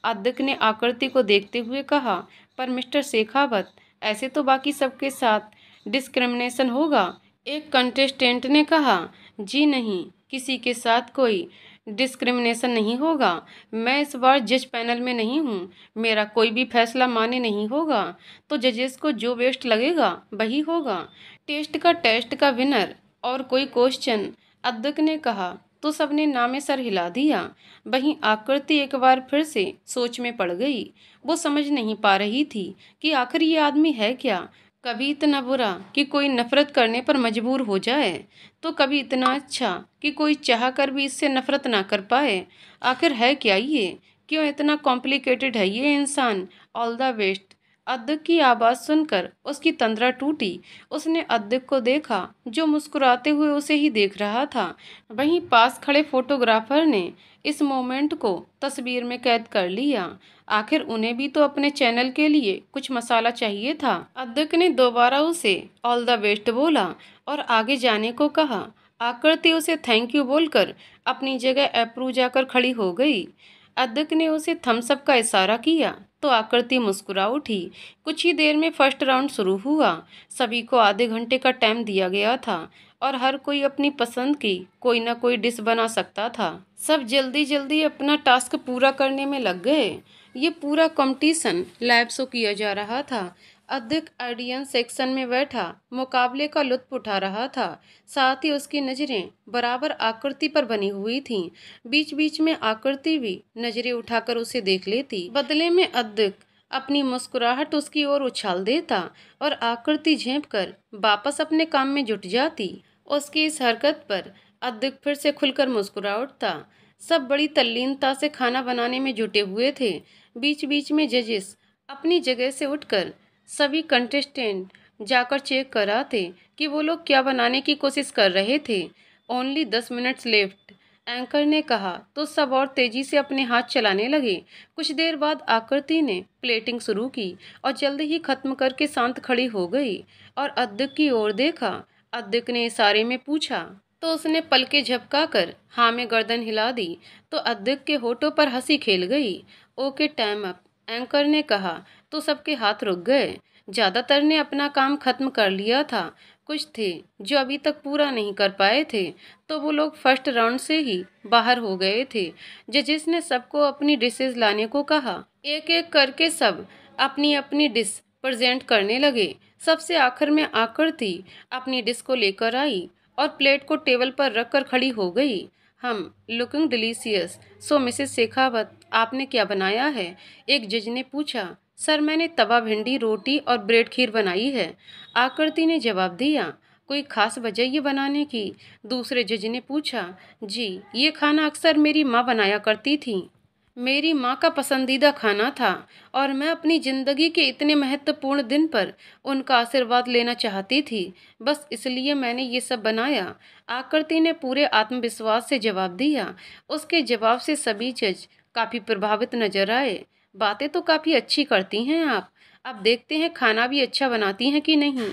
अद्विक ने आकृति को देखते हुए कहा। पर मिस्टर शेखावत, ऐसे तो बाकी सबके साथ डिस्क्रिमिनेशन होगा, एक कंटेस्टेंट ने कहा। जी नहीं, किसी के साथ कोई डिस्क्रिमिनेशन नहीं होगा। मैं इस बार जज पैनल में नहीं हूँ, मेरा कोई भी फैसला मान्य नहीं होगा, तो जजेस को जो बेस्ट लगेगा वही होगा। टेस्ट का विनर और कोई क्वेश्चन, अध्यक्ष ने कहा तो सबने नामे सर हिला दिया। वहीं आकृति एक बार फिर से सोच में पड़ गई। वो समझ नहीं पा रही थी कि आखिर ये आदमी है क्या। कभी इतना बुरा कि कोई नफरत करने पर मजबूर हो जाए, तो कभी इतना अच्छा कि कोई चाह कर भी इससे नफरत ना कर पाए। आखिर है क्या ये, क्यों इतना कॉम्प्लिकेटेड है ये इंसान। All the best. अध्यक्ष की आवाज़ सुनकर उसकी तंद्रा टूटी। उसने अध्यक्ष को देखा जो मुस्कुराते हुए उसे ही देख रहा था। वहीं पास खड़े फोटोग्राफर ने इस मोमेंट को तस्वीर में कैद कर लिया। आखिर उन्हें भी तो अपने चैनल के लिए कुछ मसाला चाहिए था। अध्यक्ष ने दोबारा उसे ऑल द बेस्ट बोला और आगे जाने को कहा। आकृति उसे थैंक यू बोलकर अपनी जगह अप्रूव जाकर खड़ी हो गई। अध्यक्ष ने उसे थम्स अप का इशारा किया तो आकृति मुस्कुरा उठी। कुछ ही देर में फर्स्ट राउंड शुरू हुआ। सभी को आधे घंटे का टाइम दिया गया था और हर कोई अपनी पसंद की कोई ना कोई डिश बना सकता था। सब जल्दी जल्दी अपना टास्क पूरा करने में लग गए। ये पूरा कंपटीशन लाइव शो किया जा रहा था। अध्यक्ष ऑडियंस सेक्शन में बैठा मुकाबले का लुत्फ उठा रहा था। साथ ही उसकी नज़रें बराबर आकृति पर बनी हुई थीं। बीच बीच में आकृति भी नज़रें उठाकर उसे देख लेती। बदले में अध्यक्ष अपनी मुस्कुराहट उसकी ओर उछाल देता और आकृति झेप कर वापस अपने काम में जुट जाती। उसकी इस हरकत पर अध्यक्ष फिर से खुलकर मुस्कुरा उठता। सब बड़ी तल्लीनता से खाना बनाने में जुटे हुए थे। बीच बीच में जजेस अपनी जगह से उठकर सभी कंटेस्टेंट जाकर चेक कराते कि वो लोग क्या बनाने की कोशिश कर रहे थे। ओनली 10 मिनट्स लेफ्ट, एंकर ने कहा तो सब और तेजी से अपने हाथ चलाने लगे। कुछ देर बाद आकृति ने प्लेटिंग शुरू की और जल्दी ही खत्म करके शांत खड़ी हो गई और अध्यक्ष की ओर देखा। अध्यक्ष ने इशारे में पूछा तो उसने पलके झपकाकर हाँ में गर्दन हिला दी तो अध्यक्ष के होठों पर हंसी खेल गई। ओके टाइम अप, एंकर ने कहा तो सबके हाथ रुक गए। ज़्यादातर ने अपना काम खत्म कर लिया था। कुछ थे जो अभी तक पूरा नहीं कर पाए थे, तो वो लोग फर्स्ट राउंड से ही बाहर हो गए थे। जजेस ने सबको अपनी डिशेज लाने को कहा। एक एक करके सब अपनी अपनी डिश प्रेजेंट करने लगे। सबसे आखिर में आकृति अपनी डिश को लेकर आई और प्लेट को टेबल पर रखकर खड़ी हो गई। हम लुकिंग डिलीशियस। सो मिसेस शेखावत, आपने क्या बनाया है? एक जज ने पूछा। सर, मैंने तवा भिंडी, रोटी और ब्रेड खीर बनाई है, आकृति ने जवाब दिया। कोई खास वजह ये बनाने की? दूसरे जज ने पूछा। जी, ये खाना अक्सर मेरी माँ बनाया करती थी। मेरी माँ का पसंदीदा खाना था और मैं अपनी ज़िंदगी के इतने महत्वपूर्ण दिन पर उनका आशीर्वाद लेना चाहती थी। बस इसलिए मैंने ये सब बनाया, आकृति ने पूरे आत्मविश्वास से जवाब दिया। उसके जवाब से सभी जज काफ़ी प्रभावित नजर आए। बातें तो काफ़ी अच्छी करती हैं आप, अब देखते हैं खाना भी अच्छा बनाती हैं कि नहीं,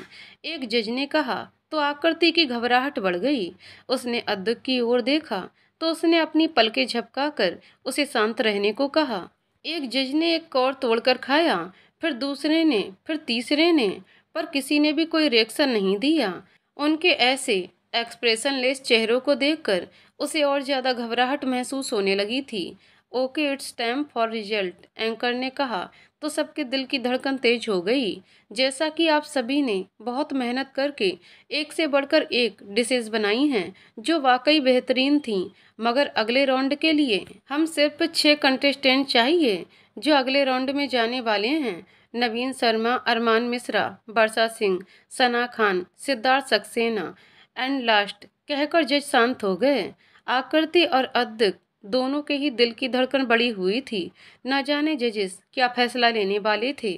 एक जज ने कहा। तो आकृति की घबराहट बढ़ गई। उसने अध्यक्ष की ओर देखा तो उसने अपनी पलकें झपकाकर उसे शांत रहने को कहा। एक जज ने एक कौर तोड़कर खाया, फिर दूसरे ने, फिर तीसरे ने, पर किसी ने भी कोई रिएक्शन नहीं दिया। उनके ऐसे एक्सप्रेशनलेस चेहरों को देखकर उसे और ज़्यादा घबराहट महसूस होने लगी थी। Okay, it's time for result, anchor ने कहा तो सबके दिल की धड़कन तेज हो गई। जैसा कि आप सभी ने बहुत मेहनत करके एक से बढ़कर एक डिशेस बनाई हैं जो वाकई बेहतरीन थीं, मगर अगले राउंड के लिए हम सिर्फ 6 कंटेस्टेंट चाहिए जो अगले राउंड में जाने वाले हैं। नवीन शर्मा, अरमान मिश्रा, वर्षा सिंह, सना खान, सिद्धार्थ सक्सेना एंड लास्ट, कहकर जज शांत हो गए। आकृति और अध्यक्ष दोनों के ही दिल की धड़कन बढ़ी हुई थी। न जाने जजेस क्या फैसला लेने वाले थे।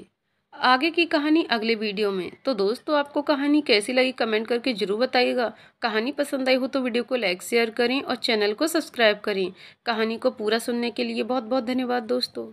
आगे की कहानी अगले वीडियो में। तो दोस्तों, आपको कहानी कैसी लगी कमेंट करके जरूर बताइएगा। कहानी पसंद आई हो तो वीडियो को लाइक शेयर करें और चैनल को सब्सक्राइब करें। कहानी को पूरा सुनने के लिए बहुत बहुत धन्यवाद दोस्तों।